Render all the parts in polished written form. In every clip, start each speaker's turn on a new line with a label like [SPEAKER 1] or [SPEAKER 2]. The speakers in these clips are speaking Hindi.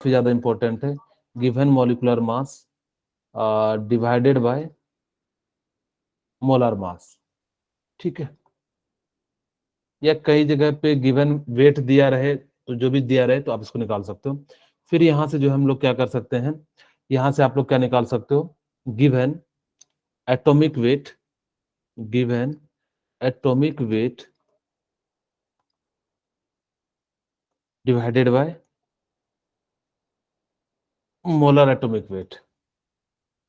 [SPEAKER 1] ज्यादा इंपॉर्टेंट है, given molecular mass divided by molar mass, ठीक है। या कई जगह पे गिवन वेट दिया रहे तो जो भी दिया रहे तो आप इसको निकाल सकते हो। फिर यहां से जो हम लोग क्या कर सकते हैं, यहां से आप लोग क्या निकाल सकते हो, given atomic weight, given atomic weight divided by molar atomic weight,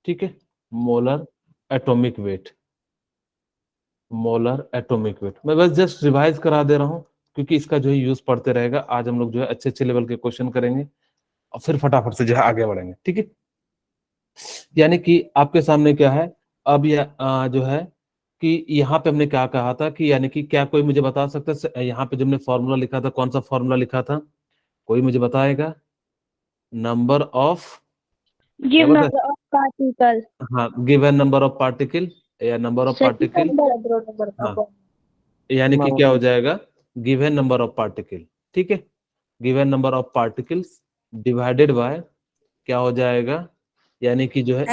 [SPEAKER 1] ठीक है। Molar atomic weight, molar atomic weight, मैं बस जस्ट रिवाइज करा दे रहा हूं क्योंकि इसका जो है यूज पढ़ते रहेगा। आज हम लोग जो है अच्छे अच्छे लेवल के क्वेश्चन करेंगे और फिर फटाफट से जो है आगे बढ़ेंगे, ठीक है। यानी कि आपके सामने क्या है, अब यह जो है कि यहाँ पे हमने क्या कहा था कि यानी कि क्या कोई मुझे बता सकता है यहाँ पे जो हमने फॉर्मूला लिखा था, कौन सा फॉर्मूला लिखा था, कोई मुझे बताएगा? नंबर ऑफ, क्या
[SPEAKER 2] Give
[SPEAKER 1] बता,
[SPEAKER 2] number of particles.
[SPEAKER 1] हाँ, गिवन नंबर ऑफ पार्टिकल या number of
[SPEAKER 2] Second
[SPEAKER 1] particle,
[SPEAKER 2] number
[SPEAKER 1] हाँ, यानी कि क्या हो जाएगा, गिवन नंबर ऑफ पार्टिकल, ठीक है। Given number of particles divided by क्या हो जाएगा, यानी कि जो है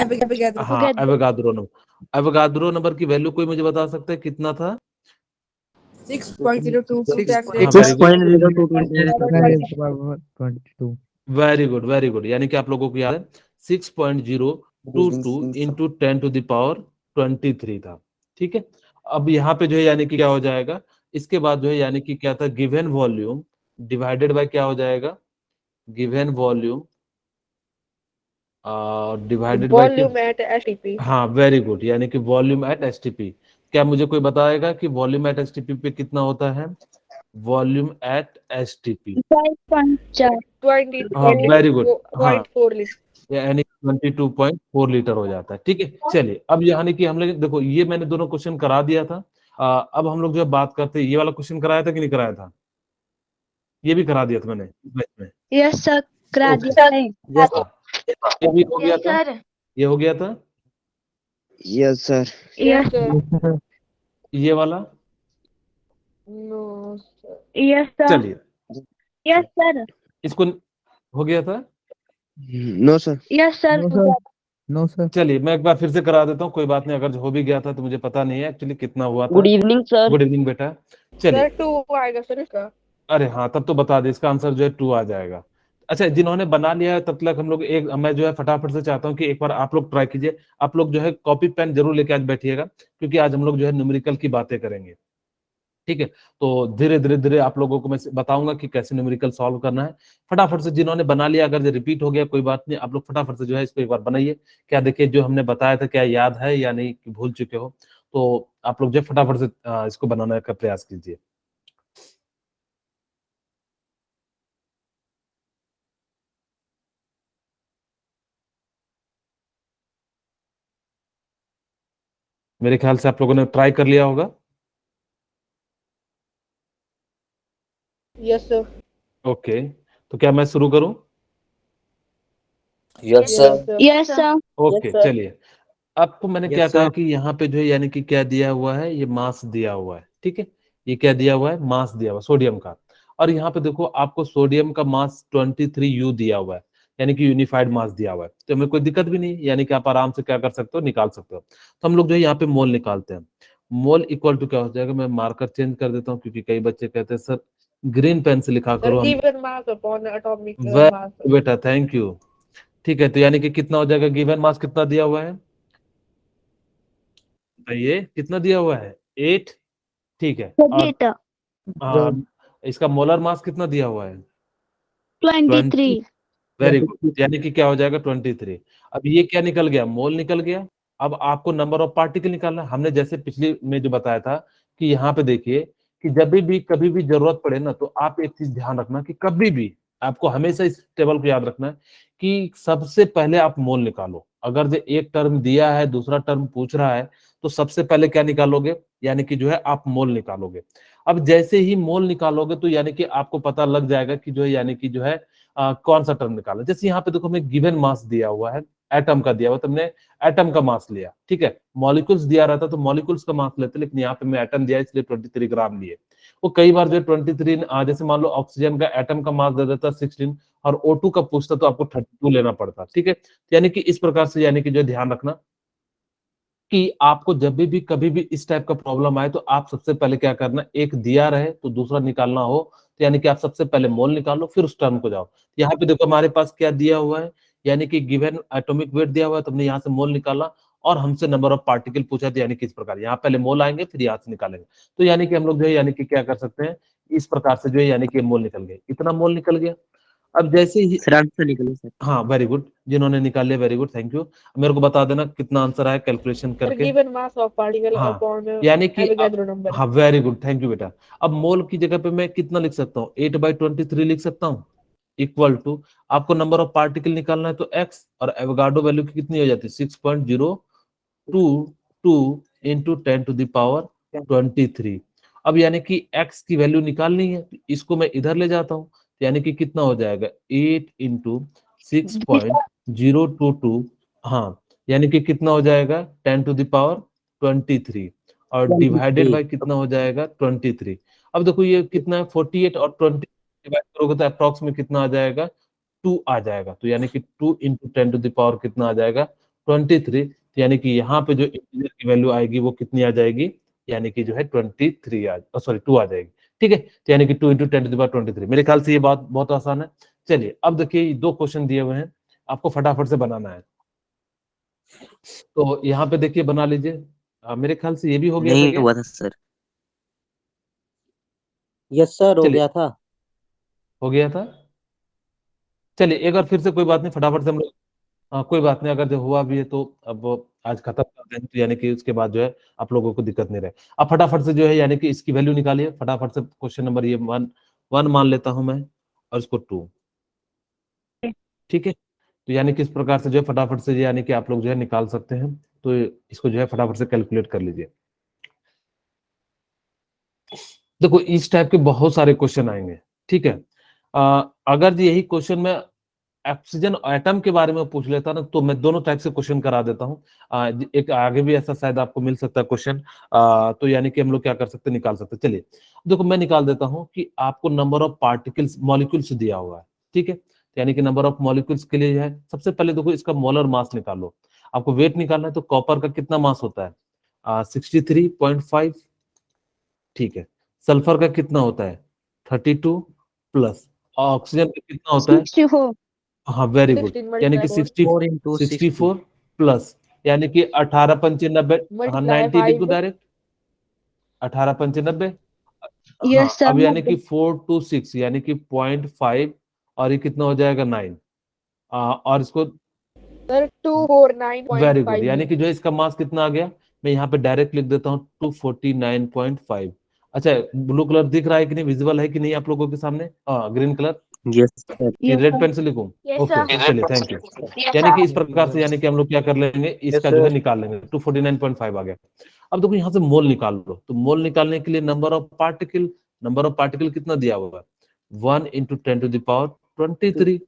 [SPEAKER 1] हाँ एवोगाद्रो नंबर। एवोगाद्रो नंबर की वैल्यू कोई मुझे बता सकता है कितना था?
[SPEAKER 3] 6.02
[SPEAKER 1] हाँ, very good,
[SPEAKER 4] 6.0222.
[SPEAKER 1] Very good, very good. यानी कि आप लोगों को याद है 6.022 इंटू 10⁻23 था, ठीक है। अब यहाँ पे जो है यानी कि क्या हो जाएगा, इसके बाद जो है यानी कि क्या था, गिवन वॉल्यूम डिवाइडेड बाय क्या हो जाएगा, गिवन वॉल्यूम डिवाइडेड बाय क्या,
[SPEAKER 3] वॉल्यूम एट एसटीपी।
[SPEAKER 1] हाँ वेरी गुड, यानी कि वॉल्यूम एट एसटीपी। क्या मुझे कोई बताएगा कि वॉल्यूम एट एसटीपी पे कितना होता है, वॉल्यूम एट एसटीपी?
[SPEAKER 2] 5.4.
[SPEAKER 1] हाँ वेरी गुड, हाँ
[SPEAKER 3] 22.4 लीटर।
[SPEAKER 1] यानी 22.4 लीटर हो जाता है, ठीक है। चलिए अब यानी कि हम लोग देखो ये मैंने दोनों क्वेश्चन करा दिया था। अब हम लोग जो है बात करते हैं, ये वाला क्वेश्चन कराया था कि नहीं कराया था? ये भी करा दिया था मैंने बैच में।
[SPEAKER 2] Yes, sir. करा
[SPEAKER 1] ओके,
[SPEAKER 2] दिया है।
[SPEAKER 1] ये भी हो गया
[SPEAKER 2] Yes,
[SPEAKER 1] था,
[SPEAKER 2] sir.
[SPEAKER 1] ये हो गया था,
[SPEAKER 4] Yes, sir.
[SPEAKER 2] Yes,
[SPEAKER 1] ये वाला,
[SPEAKER 3] नो सर।
[SPEAKER 2] yes, sir.
[SPEAKER 1] चलिए
[SPEAKER 2] Yes, sir.
[SPEAKER 1] इसको हो गया था।
[SPEAKER 4] No, sir.
[SPEAKER 2] Yes, sir.
[SPEAKER 4] No, sir. No, sir.
[SPEAKER 1] चलिए मैं एक बार फिर से करा देता हूँ, कोई बात नहीं, अगर हो भी गया था तो मुझे पता नहीं है एक्चुअली कितना हुआ था।
[SPEAKER 4] Good evening, sir.
[SPEAKER 1] Good evening बेटा। चलिए,
[SPEAKER 3] सर 2 आएगा सर इसका।
[SPEAKER 1] अरे हाँ तब तो बता दे, इसका आंसर जो है 2 आ जाएगा। अच्छा, जिन्होंने बना लिया है तब तक हम लोग एक, मैं जो है फटाफट से चाहता हूँ कि एक बार आप लोग ट्राई कीजिए। आप लोग जो है कॉपी पेन जरूर लेके आज बैठिएगा क्योंकि आज हम लोग जो है न्यूमेरिकल की बातें करेंगे, ठीक है। तो धीरे धीरे धीरे आप लोगों को मैं बताऊंगा कि कैसे न्यूमेरिकल सॉल्व करना है। फटाफट से जिन्होंने बना लिया, अगर रिपीट हो गया कोई बात नहीं, आप लोग फटाफट से जो है इसको एक बार बनाइए। क्या देखिए जो हमने बताया था क्या याद है या नहीं, कि भूल चुके हो, तो आप लोग जो है फटाफट से इसको बनाने का प्रयास कीजिए। मेरे ख्याल से आप लोगों ने ट्राई कर लिया होगा।
[SPEAKER 3] Yes sir.
[SPEAKER 1] ओके, तो क्या मैं शुरू करूं?
[SPEAKER 4] Yes, sir.
[SPEAKER 2] Yes, sir.
[SPEAKER 1] Okay चलिए, आपको मैंने क्या
[SPEAKER 4] Yes,
[SPEAKER 1] कहा
[SPEAKER 4] sir.
[SPEAKER 1] कि यहाँ पे जो है यानी कि क्या दिया हुआ है, ये मास दिया हुआ है, ठीक है। ये क्या दिया हुआ है, मास दिया हुआ है सोडियम का। और यहाँ पे देखो आपको सोडियम का मास 23U दिया हुआ है, यानी कि यूनिफाइड मास दिया हुआ है, तो हमें कोई दिक्कत भी नहीं, यानी कि आप आराम से क्या कर सकते हो, निकाल सकते हो। तो हम लोग जो है यहाँ पे मोल निकालते हैं। मोल इक्वल टू क्या हो जाएगा, मैं मार्कर चेंज कर देता हूँ क्योंकि कई बच्चे कहते हैं सर ग्रीन पेन से लिखा
[SPEAKER 3] सर
[SPEAKER 1] करो। हम
[SPEAKER 3] given mass upon atomic mass.
[SPEAKER 1] बेटा थैंक यू, ठीक है। तो यानी कि कितना हो जाएगा, गिवन मास कितना दिया हुआ है, ये कितना दिया हुआ है, 8, ठीक है। और
[SPEAKER 2] Liter.
[SPEAKER 1] आ, इसका मोलर मास कितना दिया हुआ है, 20,
[SPEAKER 2] 23.
[SPEAKER 1] वेरी गुड, यानी कि क्या हो जाएगा 23। अब ये क्या निकल गया, मोल निकल गया। अब आपको नंबर ऑफ पार्टिकल निकालना है। हमने जैसे पिछले में जो बताया था कि यहाँ पे देखिए कि जब भी कभी भी जरूरत पड़े ना, तो आप एक चीज ध्यान रखना कि कभी भी आपको हमेशा इस टेबल को याद रखना है कि सबसे पहले आप मोल निकालो। अगर जो एक टर्म दिया है, दूसरा टर्म पूछ रहा है, तो सबसे पहले क्या निकालोगे, यानी कि जो है आप मोल निकालोगे। अब जैसे ही मोल निकालोगे तो यानी कि आपको पता लग जाएगा कि जो है यानी कि जो है कौन सा टर्म निकाला। जैसे यहाँ पे देखो हमें गिवन मास दिया हुआ है, एटम का दिया हुआ, तुमने एटम का मास लिया, ठीक है। मॉलिक्यूल्स दिया रहता तो मॉलिक्यूल्स का मास लेते, लेकिन यहाँ पे मैं एटम दिया इसलिए 23 ग्राम लिए। वो कई बार जो है 23 जैसे मान लो ऑक्सीजन का एटम का मास दे देता 16 और O2 का पूछता तो आपको 32 लेना पड़ता, ठीक है। यानी कि इस प्रकार से यानी कि जो ध्यान रखना कि आपको जब भी कभी भी इस टाइप का प्रॉब्लम आए तो आप सबसे पहले क्या करना, एक दिया रहे तो दूसरा निकालना हो तो यानी कि आप सबसे पहले मोल निकालो फिर उस टर्म को जाओ। यहाँ पे देखो हमारे पास क्या दिया हुआ है, यानी कि गिवन एटॉमिक वेट दिया हुआ है, तुमने यहाँ से मोल निकाला और हमसे नंबर ऑफ पार्टिकल पूछा था, यानी कि इस प्रकार यहाँ पहले मोल आएंगे फिर यहाँ से निकालेंगे। तो यानी कि हम लोग जो है यानी कि क्या कर सकते हैं, इस प्रकार से जो है यानी कि मोल निकल गए, इतना मोल निकल गया। अब जैसे ही
[SPEAKER 4] सर आंसर निकले सर।
[SPEAKER 1] हाँ वेरी गुड, जिन्होंने निकाल लिया वेरी गुड, थैंक यू। मेरे को बता देना कितना आंसर आया कैलकुलेशन
[SPEAKER 3] Sir,
[SPEAKER 1] करके।
[SPEAKER 3] given mass of particle
[SPEAKER 1] हाँ
[SPEAKER 3] upon
[SPEAKER 1] यानी कि
[SPEAKER 3] Avogadro number.
[SPEAKER 1] हाँ वेरी गुड, थैंक यू बेटा। अब मोल की जगह पे मैं कितना लिख सकता हूँ, 8/23 लिख सकता हूँ, इक्वल टू आपको नंबर ऑफ पार्टिकल निकालना है तो x और एवोगाड्रो वैल्यू की कितनी हो जाती है 6.022 इंटू 10⁻23। अब यानी कि x की वैल्यू निकालनी है तो इसको मैं इधर ले जाता हूँ, यानी कि कितना हो जाएगा 8 इंटू 6.022, हाँ यानी कि कितना हो जाएगा 10⁻23 और डिवाइडेड बाय कितना हो जाएगा 23। अब देखो ये कितना है 48 और 20 डिवाइड करोगे तो अप्रॉक्स में कितना आ जाएगा 2 आ जाएगा, तो यानी कि 2 इंटू 10⁻, कितना आ जाएगा 23। तो यानी कि यहाँ पे जो इंटीजर की वैल्यू आएगी वो कितनी आ जाएगी, यानी कि जो है 23 सॉरी 2 आ जाएगी, ठीक है। तो यानी कि 2 इंटू 10⁻23। मेरे ख्याल से ये बात बहुत आसान है। चलिए अब देखिए 2 क्वेश्चन दिए हुए हैं, आपको फटाफट से बनाना है। तो यहाँ पे देखिए बना लीजिए। मेरे ख्याल से ये भी हो गया था
[SPEAKER 4] नहीं
[SPEAKER 1] क्या?
[SPEAKER 4] हुआ था सर।
[SPEAKER 5] यस सर, हो
[SPEAKER 1] चलिए
[SPEAKER 5] गया था।
[SPEAKER 1] हो गया था। चलिए एक बार फिर से, कोई बात नहीं, फटाफट से हम लोग कोई बात नहीं, अगर जो हुआ भी है तो अब आज खत्म करते हैं, तो यानी कि उसके बाद जो है आप लोगों को दिक्कत नहीं रहे। अब फटाफट से जो है यानी कि इसकी वैल्यू निकालिए फटाफट से। क्वेश्चन नंबर ये 1 मान लेता हूं मैं और इसको 2, ठीक है। तो यानी कि इस प्रकार से जो है फटाफट से यानी कि आप लोग जो है निकाल सकते हैं। तो इसको जो है फटाफट से कैलकुलेट कर लीजिए। देखो इस टाइप के बहुत सारे क्वेश्चन आएंगे, ठीक है। अगर यही क्वेश्चन में ऑक्सीजन एटम के बारे में पूछ लेता ना तो मैं दोनों टाइप से क्वेश्चन करा देता हूँ। एक आगे भी ऐसा शायद आपको मिल सकता है क्वेश्चन। तो यानी कि हम लोग क्या कर सकते हैं, निकाल सकते हैं। चलिए देखो मैं निकाल देता हूँ कि आपको नंबर ऑफ पार्टिकल्स मॉलिक्यूल्स दिया हुआ है, ठीक है। यानी कि नंबर ऑफ मॉलिक्यूल्स के लिए है, सबसे पहले देखो इसका मोलर मास निकालो। आपको वेट निकालना है तो कॉपर का कितना मास होता है 63.5, ठीक है। सल्फर का कितना होता है 32 प्लस, ऑक्सीजन का कितना होता है
[SPEAKER 2] 64
[SPEAKER 1] हाँ वेरी गुड,
[SPEAKER 3] 16
[SPEAKER 1] यानी कि
[SPEAKER 3] multiply
[SPEAKER 5] 4 into
[SPEAKER 1] 64 प्लस यानी कि 18×95, हाँ 90 लिख दो
[SPEAKER 3] 5.
[SPEAKER 1] डायरेक्ट 18×95। हाँ
[SPEAKER 2] यस सर
[SPEAKER 1] अब यानी कि 426 यानी कि 0.5 और ये कितना हो जाएगा 9। और इसको
[SPEAKER 3] Sir, 249.5.
[SPEAKER 1] वेरी गुड, यानी कि जो है इसका मास कितना आ गया, मैं यहाँ पे डायरेक्ट लिख देता हूँ 249.5। अच्छा ब्लू कलर दिख रहा है कि नहीं, विजिबल है कि नहीं आप लोगों के सामने, ग्रीन कलर
[SPEAKER 4] यस सर।
[SPEAKER 1] कि रेड पेन से लिखूं? ओके चलिए थैंक यू। यानी कि इस प्रकार से यानी कि हम लोग क्या कर लेंगे, इसका जो है निकाल लेंगे 249.5 आ गया। अब देखो यहाँ से मोल निकाल लो, तो मोल निकालने के लिए नंबर ऑफ पार्टिकल कितना दिया हुआ है 1 इंटू 10⁻23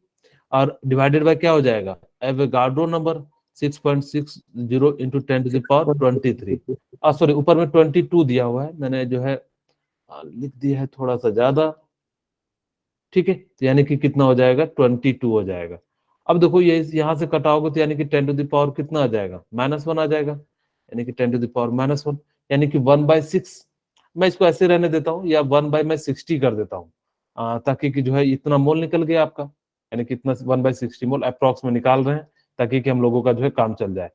[SPEAKER 1] और डिवाइडेड बाय क्या हो जाएगा एवोगाड्रो नंबर 6.60 इंटू 10⁻23। सॉरी ऊपर में 22 दिया हुआ है, मैंने जो है लिख दिया है थोड़ा सा ज्यादा, ठीक है। तो यानी कि कितना हो जाएगा 22 हो जाएगा। अब देखो ये यहाँ से कटाओगे तो यानी कि 10⁻, कितना आ जाएगा -1 आ जाएगा, यानी कि 10⁻⁻1 यानी कि 1/6। मैं इसको ऐसे रहने देता हूँ या 1/60 कर देता हूँ, ताकि कि जो है इतना मोल निकल गया आपका, यानी कि इतना 1/60 मोल अप्रॉक्स में निकाल रहे हैं ताकि कि हम लोगों का जो है काम चल जाए।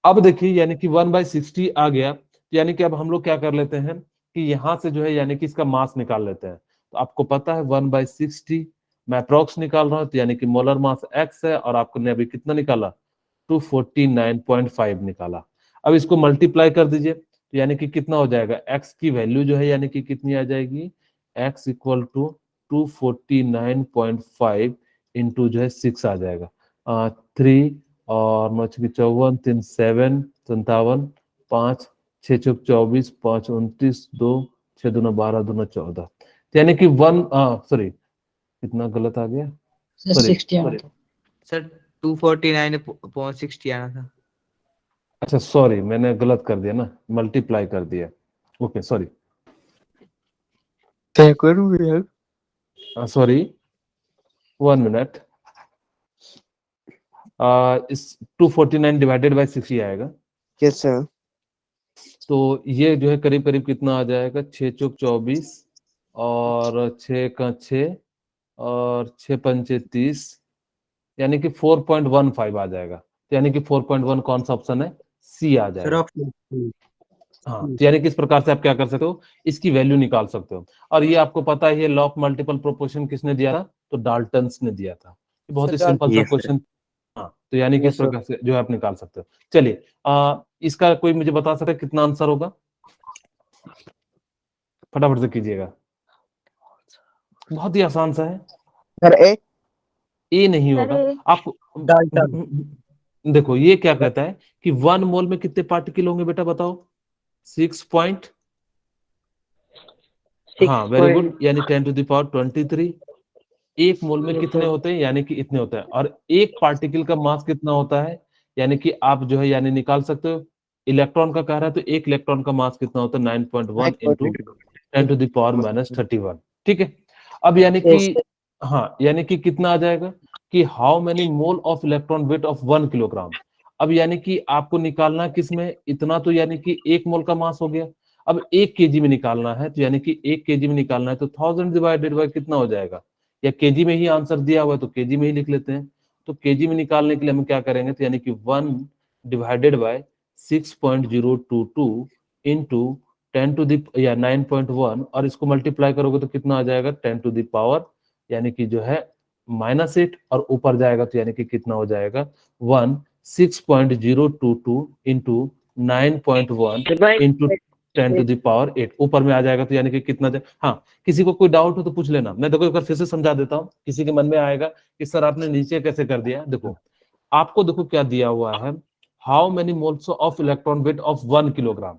[SPEAKER 1] अब देखिए यानी कि 1/60 आ गया, तो यानी कि अब हम लोग क्या कर लेते हैं कि यहाँ से जो है यानी कि इसका मास निकाल लेते हैं। तो आपको पता है 1/60 मैं अप्रॉक्स निकाल रहा हूँ, तो यानी कि मोलर मास x है और आपने अभी कितना निकाला 249.5 निकाला। अब इसको मल्टीप्लाई कर दीजिए, तो यानी कि कितना हो जाएगा x की वैल्यू जो है यानी कि कितनी आ जाएगी x इक्वल टू 249.5 इंटू जो है 6 आ जाएगा 3 और 9 × 54 3 7 57 5 6 × 24 5 29 2 6 2 12 2 14, यानी कि 1 सॉरी कितना गलत आ गया सॉरी
[SPEAKER 6] सर 249.60 आना था।
[SPEAKER 1] अच्छा सॉरी मैंने गलत कर दिया ना, मल्टीप्लाई कर दिया, ओके सॉरी। Sorry 1 minute. इस 249 डिवाइडेड बाय 60 आएगा।
[SPEAKER 4] Yes, sir.
[SPEAKER 1] तो ये जो है करीब करीब कितना आ जाएगा, 6 चौक 24 और 6 का 6 और 6 पंचे 30, यानी कि 4.15 आ जाएगा। तो यानी कि 4.1 कौन सा ऑप्शन है, सी आ
[SPEAKER 6] सर
[SPEAKER 1] जाएगा।
[SPEAKER 6] ऑप्शन
[SPEAKER 1] हाँ, तो यानी कि इस प्रकार से आप क्या कर सकते हो, इसकी वैल्यू निकाल सकते हो। और ये आपको पता है, ये लॉ ऑफ मल्टीपल प्रोपोर्शन किसने दिया था, तो डाल्टन्स ने दिया था। ये बहुत ही
[SPEAKER 3] सर,
[SPEAKER 1] सिंपल सा
[SPEAKER 6] Yes, sir.
[SPEAKER 1] क्वेश्चन। हाँ, तो यानी कि इस
[SPEAKER 4] Yes, sir.
[SPEAKER 1] प्रकार से जो है आप निकाल सकते हो। चलिए, इसका कोई मुझे बता सकता है कितना आंसर होगा, फटाफट से कीजिएगा। बहुत ही आसान सा है।
[SPEAKER 4] Sir, A.
[SPEAKER 1] ए नहीं होगा आपको। देखो ये क्या कहता है कि 1 मोल में कितने पार्टिकल होंगे बेटा, बताओ। 6 पॉइंट, हाँ वेरी गुड, यानी 10⁻23। 1 मोल में कितने होते हैं, यानी कि इतने होते हैं। और एक पार्टिकल का मास कितना होता है, यानी कि आप जो है यानी निकाल सकते हो। इलेक्ट्रॉन का कह रहा है, तो एक इलेक्ट्रॉन का मास कितना होता है, 9.1 इंटू 10⁻31। ठीक है। अब यानी कि हाँ, यानी कि कितना आ जाएगा कि how many mole of electron weight of 1 kilogram. अब यानी कि आपको निकालना किसमें, इतना तो यानी कि 1 मोल का मास हो गया। अब 1 केजी में निकालना है, तो यानी कि 1 केजी में निकालना है, तो 1000 डिवाइडेड बाय कितना हो जाएगा, या केजी में ही आंसर दिया हुआ है तो केजी में ही लिख लेते हैं। तो केजी में निकालने के लिए हम क्या करेंगे, तो यानी कि 1 divided by 6.022 into 10 to the या 9.1, और इसको मल्टीप्लाई करोगे तो कितना आ जाएगा, 10 टू द पावर यानी कि जो है -8, और ऊपर जाएगा तो यानी कि कितना हो जाएगा 6.022 into 9.1 into 10 to the power 8, ऊपर में आ जाएगा तो यानी कि कितना हाँ, किसी को कोई डाउट हो तो पूछ लेना। मैं देखो एक बार फिर से समझा देता हूँ, किसी के मन में आएगा कि सर आपने नीचे कैसे कर दिया। देखो आपको देखो क्या दिया हुआ है, how many moles of electron weight of 1 kilogram.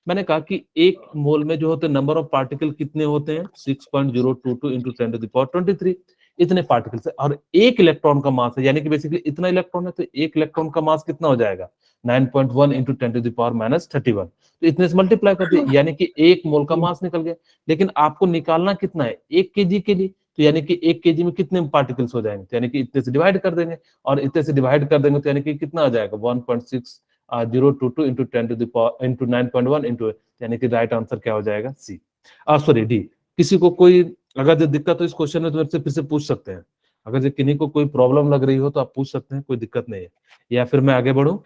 [SPEAKER 1] मैंने कहा कि एक मोल में जो होते हैं नंबर ऑफ पार्टिकल कितने होते हैं, 6.022 इंटू 10 टू द पावर 23, इतने पार्टिकल्स है। और एक इलेक्ट्रॉन का मास है, यानी कि बेसिकली इतना इलेक्ट्रॉन है, तो एक इलेक्ट्रॉन का मास कितना हो जाएगा, 9.1 इंटू 10 टू द पावर -31। तो इतने से मल्टीप्लाई कर दिए, यानी कि 1 मोल का मास निकल गया। लेकिन आपको निकालना कितना है 1 केजी के लिए, तो यानी कि 1 केजी में कितने पार्टिकल्स हो जाएंगे, तो यानी कि इतने से डिवाइड कर देंगे, और इतने से डिवाइड कर देंगे तो यानी कि कितना आ जाएगा 1.6022 into 10 to the power into 9.1 into, यानी कि राइट आंसर क्या हो जाएगा, सी, सॉरी डी। किसी को कोई अगर जो दिक्कत हो इस क्वेश्चन में तो मेरे से फिर से पूछ सकते हैं। अगर जो किन्हीं को कोई प्रॉब्लम लग रही हो तो आप पूछ सकते हैं, कोई दिक्कत नहीं है। या फिर मैं आगे बढ़ूं।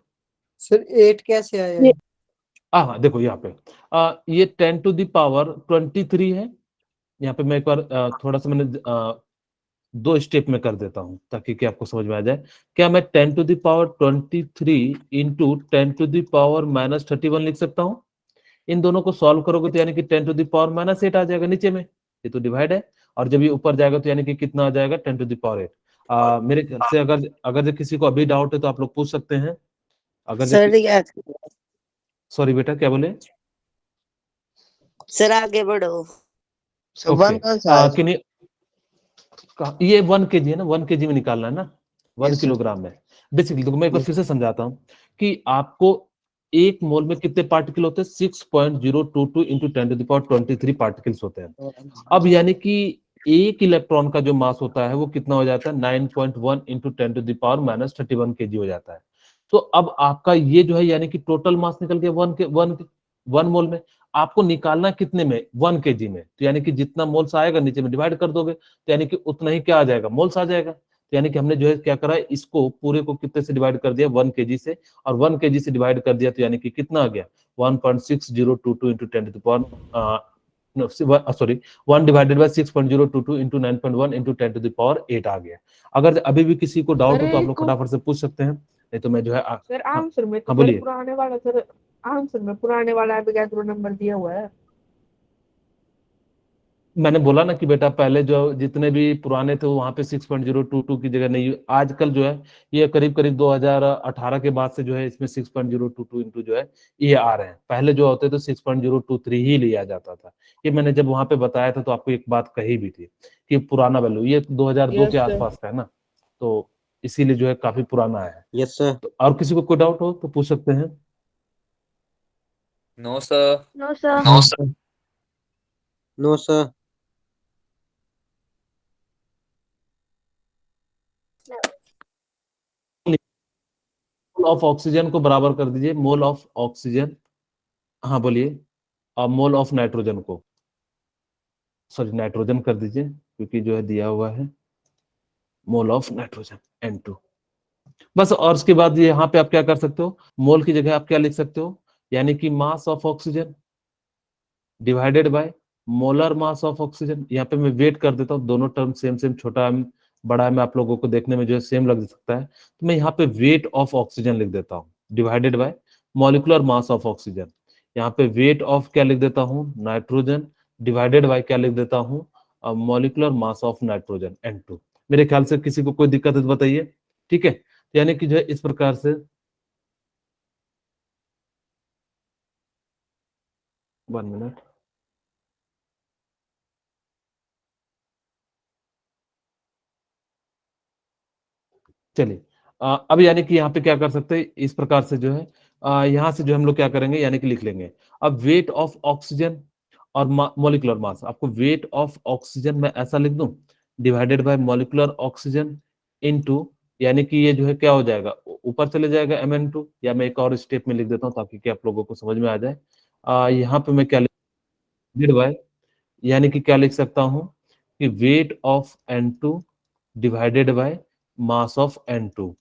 [SPEAKER 3] सर 8 कैसे आया?
[SPEAKER 1] हाँ देखो यहाँ पे ये 10 टू द पावर 23 है। यहाँ पे मैं एक बार थोड़ा सा मैंने 2 स्टेप में कर देता हूँ ताकि कि आपको समझ में आ जाए। क्या मैं 10 to the power 23 into 10 to the power -31 लिख सकता हूँ। इन दोनों को सॉल्व करोगे तो यानी कि 10 टू द पावर -8 आ जाएगा नीचे में, ये तो डिवाइड है। और जब ये ऊपर जाएगा तो यानी कि कितना आ जाएगा 10 टू द पावर 8। मेरे ख्याल से अगर अगर जो किसी को अभी डाउट है तो आप लोग पूछ सकते हैं। अगर
[SPEAKER 5] सर
[SPEAKER 1] सॉरी बेटा क्या बोले,
[SPEAKER 5] सर आगे बढ़ो।
[SPEAKER 4] So one answer.
[SPEAKER 1] कि नहीं ये 1 केजी है ना, 1 केजी में निकालना है ना, 1
[SPEAKER 4] Yes, sir.
[SPEAKER 1] किलोग्राम में। बेसिकली तो मैं एक बार फिर से समझाता हूँ कि आपको एक मोल में कितने पार्टिकल होते हैं, 6.022 into 10 to the power 23 particles होते हैं। अब यानी कि एक इलेक्ट्रॉन का जो मास होता है वो कितना हो जाता है, 9.1 into 10 to the power -31 KG हो जाता है। तो अब आपका ये जो है यानी कि टोटल मास निकल गया 1 मोल में। आपको निकालना कितने में, 1 केजी में, तो यानी कि जितना मोल्स आएगा नीचे में डिवाइड कर दोगे तो यानी कि उतना ही क्या आ जाएगा, मोल्स आ जाएगा। तो यानी कि हमने जो है क्या करा है, इसको पूरे को कितने से डिवाइड कर दिया, 1 केजी से, और 1 केजी से डिवाइड कर दिया तो यानी कि कितना आ गया 1.6022 into 10 to the power sorry 1 divided by 6.022 into 9.1 into 10 to the power 8 आ गया। अगर अभी भी किसी को डाउट हो तो आप लोग फटाफट से पूछ सकते हैं, नहीं तो मैं जो है
[SPEAKER 3] सर आंसर में तो
[SPEAKER 1] बोलिए।
[SPEAKER 3] पुराने वाला सर, आंसर में पुराने वाला एवोगैड्रो नंबर दिया हुआ है।
[SPEAKER 1] मैंने बोला ना कि बेटा पहले जो जितने भी पुराने थे वहां पे 6.022 की जगह नहीं, आजकल जो है ये करीब करीब 2018 के बाद से जो है इसमें 6.022 इंटू जो है ये आ रहे हैं। पहले जो होते तो 6.023 ही लिया जाता था। ये मैंने जब वहां पे बताया था तो आपको एक बात कही भी थी कि पुराना वैल्यू ये 2002 के आसपास का है ना, तो इसीलिए जो है काफी पुराना है।
[SPEAKER 6] Yes, sir.
[SPEAKER 1] तो और किसी को कोई डाउट हो तो पूछ सकते हैं।
[SPEAKER 6] No, sir.
[SPEAKER 2] No, sir.
[SPEAKER 6] No, sir. No, sir.
[SPEAKER 1] Mole of oxygen को बराबर कर दीजिए मोल ऑफ ऑक्सीजन, हाँ बोलिए, और मोल ऑफ नाइट्रोजन को, सॉरी नाइट्रोजन कर दीजिए क्योंकि जो है दिया हुआ है मोल ऑफ नाइट्रोजन N2 बस। और उसके बाद यहाँ पे आप क्या कर सकते हो, मोल की जगह आप क्या लिख सकते हो, यानी कि mass of oxygen divided by molar mass of oxygen. यहाँ पे मैं वेट कर देता हूँ, दोनों टर्म सेम सेम, छोटा m बड़ा m आप लोगों को देखने में जो है सेम लग सकता है, तो मैं यहाँ पे वेट ऑफ ऑक्सीजन लिख देता हूँ divided by molecular mass of oxygen. यहाँ पे वेट ऑफ क्या लिख देता हूँ, नाइट्रोजन, डिवाइडेड बाय क्या लिख देता हूँ, molecular mass of nitrogen N2। मेरे ख्याल से किसी को कोई दिक्कत है तो बताइए, ठीक है। यानी कि जो है इस प्रकार से, 1 मिनट, चलिए अब यानी कि यहाँ पे क्या कर सकते हैं, इस प्रकार से जो है यहाँ से जो हम लोग क्या करेंगे, यानी कि लिख लेंगे अब वेट ऑफ ऑक्सीजन और मॉलिक्यूलर मास। आपको वेट ऑफ ऑक्सीजन मैं ऐसा लिख दूं divided by molecular oxygen into, यानी कि ये जो है क्या हो जाएगा, ऊपर चले जाएगा Mn2, या मैं एक और स्टेप में लिख देता हूँ ताकि कि आप लोगों को समझ में आ जाए। यहाँ पे मैं क्या लिख बाय, यानी कि क्या लिख सकता हूँ कि weight of N2 divided by mass of N2,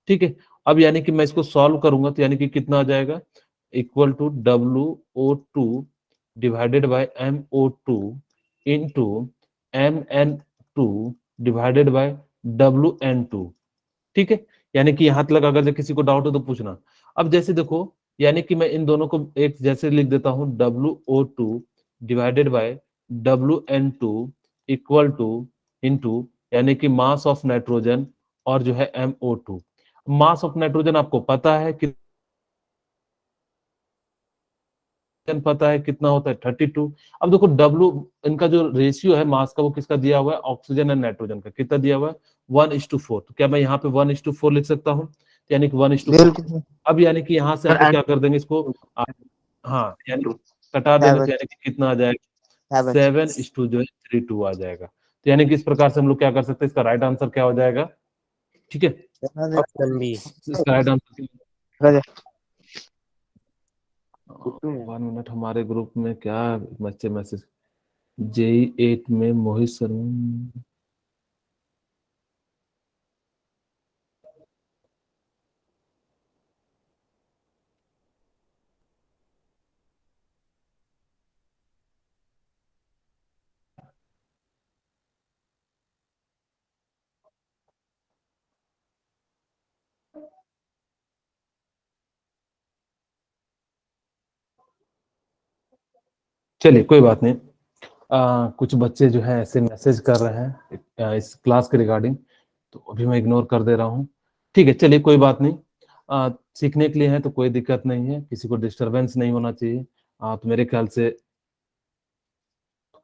[SPEAKER 1] ठीक है। अब यानी कि मैं इसको सॉल्व करूंगा तो यानी कि कितना आ जाएगा, equal to WO2 divided by MO2 into MN2 divided by WN2, ठीक है। यानी कि यहाँ तक अगर किसी को डाउट हो तो पूछना। अब जैसे देखो, यानी कि मैं इन दोनों को एक जैसे लिख देता हूँ WO2 divided by WN2 equal to into, यानी कि मास ऑफ नाइट्रोजन और जो है MO2। मास ऑफ नाइट्रोजन आपको पता है कि पता है कितना होता है 32। अब देखो W इनका जो रेशियो है मास का वो किसका दिया हुआ है, ऑक्सीजन एंड नाइट्रोजन का, कितना दिया हुआ है 1:4। तो क्या मैं यहाँ पे 1:4 लिख सकता हूँ, यानी कि 1:4। अब यानी कि यहाँ से हम लोग क्या कर देंगे इसको, हाँ यानी कटा देंगे तो यानी कि कितना आ जाएगा 7:2 जो है 3:2 आ जाएगा। तो यानी कि इस प्रकार से हम लोग क्या कर सकते हैं, इसका राइट आंसर क्या हो जाएगा, ठीक है। इसका राइट आंसर 1 मिनट, हमारे ग्रुप में क्या बच्चे मैसेज, JE8 में मोहित शर्मा, चलिए कोई बात नहीं। कुछ बच्चे जो है ऐसे मैसेज कर रहे हैं इस क्लास के रिगार्डिंग, तो अभी मैं इग्नोर कर दे रहा हूँ, ठीक है। चलिए कोई बात नहीं, सीखने के लिए है तो कोई दिक्कत नहीं है, किसी को डिस्टरबेंस नहीं होना चाहिए। तो मेरे ख्याल से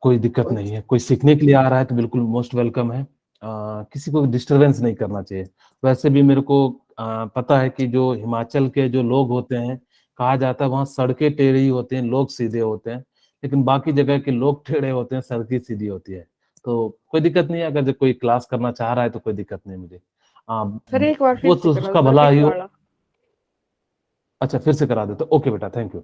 [SPEAKER 1] कोई दिक्कत नहीं है, कोई सीखने के लिए आ रहा है तो बिल्कुल मोस्ट वेलकम है, किसी को डिस्टरबेंस नहीं करना चाहिए। वैसे भी मेरे को पता है कि जो हिमाचल के जो लोग होते हैं, कहा जाता है वहाँ सड़कें टेढ़ी होते हैं, लोग सीधे होते हैं, लेकिन बाकी जगह के लोग टेढ़े होते हैं, सड़कें सीधी होती है। तो कोई दिक्कत नहीं है, अगर जो कोई क्लास करना चाह रहा है तो कोई दिक्कत नहीं मुझे।
[SPEAKER 3] सर एक बार
[SPEAKER 1] वो
[SPEAKER 3] फिर
[SPEAKER 1] तो
[SPEAKER 3] से करा
[SPEAKER 1] उसका
[SPEAKER 3] दो,
[SPEAKER 1] भला ही हो।
[SPEAKER 3] वाला।
[SPEAKER 1] अच्छा फिर से करा देते, ओके बेटा, थैंक यू।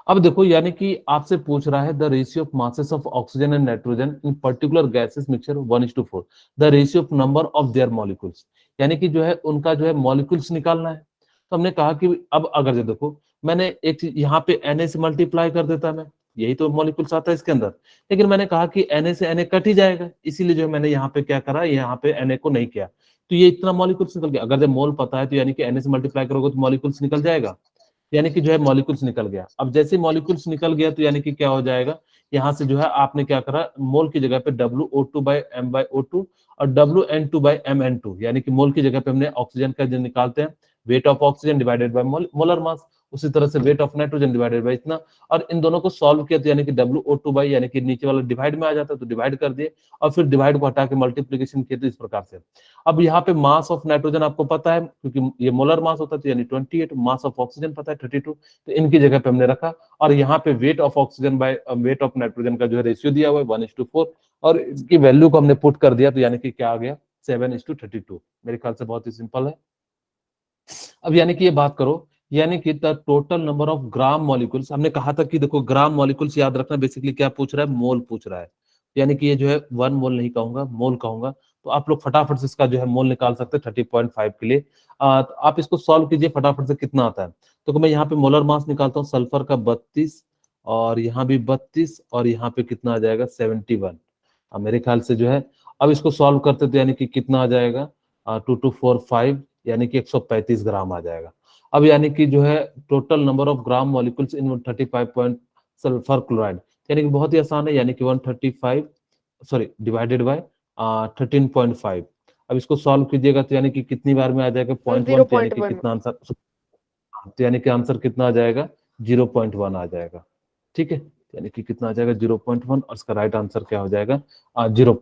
[SPEAKER 1] अब देखो, यानी कि आपसे पूछ रहा है the ratio of masses of oxygen and nitrogen in particular gases mixture 1:4, the ratio of number of their molecules, यानी कि जो है उनका जो है मॉलिक्यूल्स निकालना है। तो हमने कहा कि अब अगर जो देखो, मैंने एक चीज यहाँ पे Na से मल्टीप्लाई कर देता मैं, यही तो मॉलिक्यूल्स आता है इसके अंदर, लेकिन मैंने कहा कि Na से Na कट ही जाएगा, इसीलिए जो मैंने यहाँ पे क्या करा, यहाँ पे Na को नहीं किया, तो ये इतना मॉलिक्यूल्स निकल गया। अगर जब मोल पता है तो यानी कि Na से मल्टीप्लाई करोगे तो मॉलिक्यूल्स निकल जाएगा, यानी कि जो है मॉलिक्यूल्स निकल गया। अब जैसे मॉलिक्यूल्स निकल गया तो यानी कि क्या हो जाएगा, यहाँ से जो है आपने क्या करा, मोल की जगह पे WO2/M/O2 और WN2/MN2, यानी कि मोल की जगह पे हमने ऑक्सीजन का जो निकालते हैं weight of oxygen divided by molar mass, उसी तरह से weight of nitrogen divided by इतना, और इन दोनों को सॉल्व किया तो यानी कि WO2 बाई, यानी कि नीचे वाला डिवाइड में आ जाता है तो डिवाइड कर दिए, और फिर डिवाइड को हटा के मल्टीप्लीकेशन किया, तो इस प्रकार से। अब यहाँ पे मास ऑफ नाइट्रोजन आपको पता है क्योंकि ये मोलर मास होता है, तो यानी 28, मास ऑफ ऑक्सीजन पता है 32, तो इनकी जगह पे हमने रखा, और यहाँ पे weight of oxygen by weight of nitrogen का जो है रेशियो दिया हुआ है 1:4, और इसकी वैल्यू को हमने पुट कर दिया, तो यानी कि क्या आ गया 7:32। मेरे ख्याल से बहुत ही सिंपल है। अब यानी कि ये बात करो, यानी कि the total number of gram molecules, हमने कहा था कि देखो ग्राम मॉलिक्यूल्स याद रखना, बेसिकली क्या पूछ रहा है, मोल पूछ रहा है। यानी कि ये जो है 1 मोल नहीं कहूंगा, मोल कहूंगा। तो आप लोग फटाफट से इसका जो है मोल निकाल सकते हैं 30.5 के लिए। तो आप इसको सॉल्व कीजिए फटाफट से, कितना आता है। तो मैं यहाँ पे मोलर मास निकालता हूँ, सल्फर का 32, और यहाँ भी 32, और यहाँ पे कितना आ जाएगा 71। मेरे ख्याल से जो है, अब इसको सॉल्व करते तो यानी कि कितना आ जाएगा 2245, यानी कि 135 ग्राम आ जाएगा। अब यानी कि जो है total number of gram molecules in 35 point sulphur chloride, यानी कि बहुत ही आसान है, यानी कि 135 सॉरी डिवाइडेड बाय 13.5। अब इसको सॉल्व कीजिएगा तो यानी कि कितनी बार में आ जाएगा 0.1, तो यानी कि
[SPEAKER 3] 0.1
[SPEAKER 1] कितना आंसर, तो यानी कि आंसर कितना आ जाएगा 0.1 आ जाएगा। ठीक है, यानी कि कितना आ जाएगा 0.1, और इसका राइट आंसर क्या हो जाएगा 0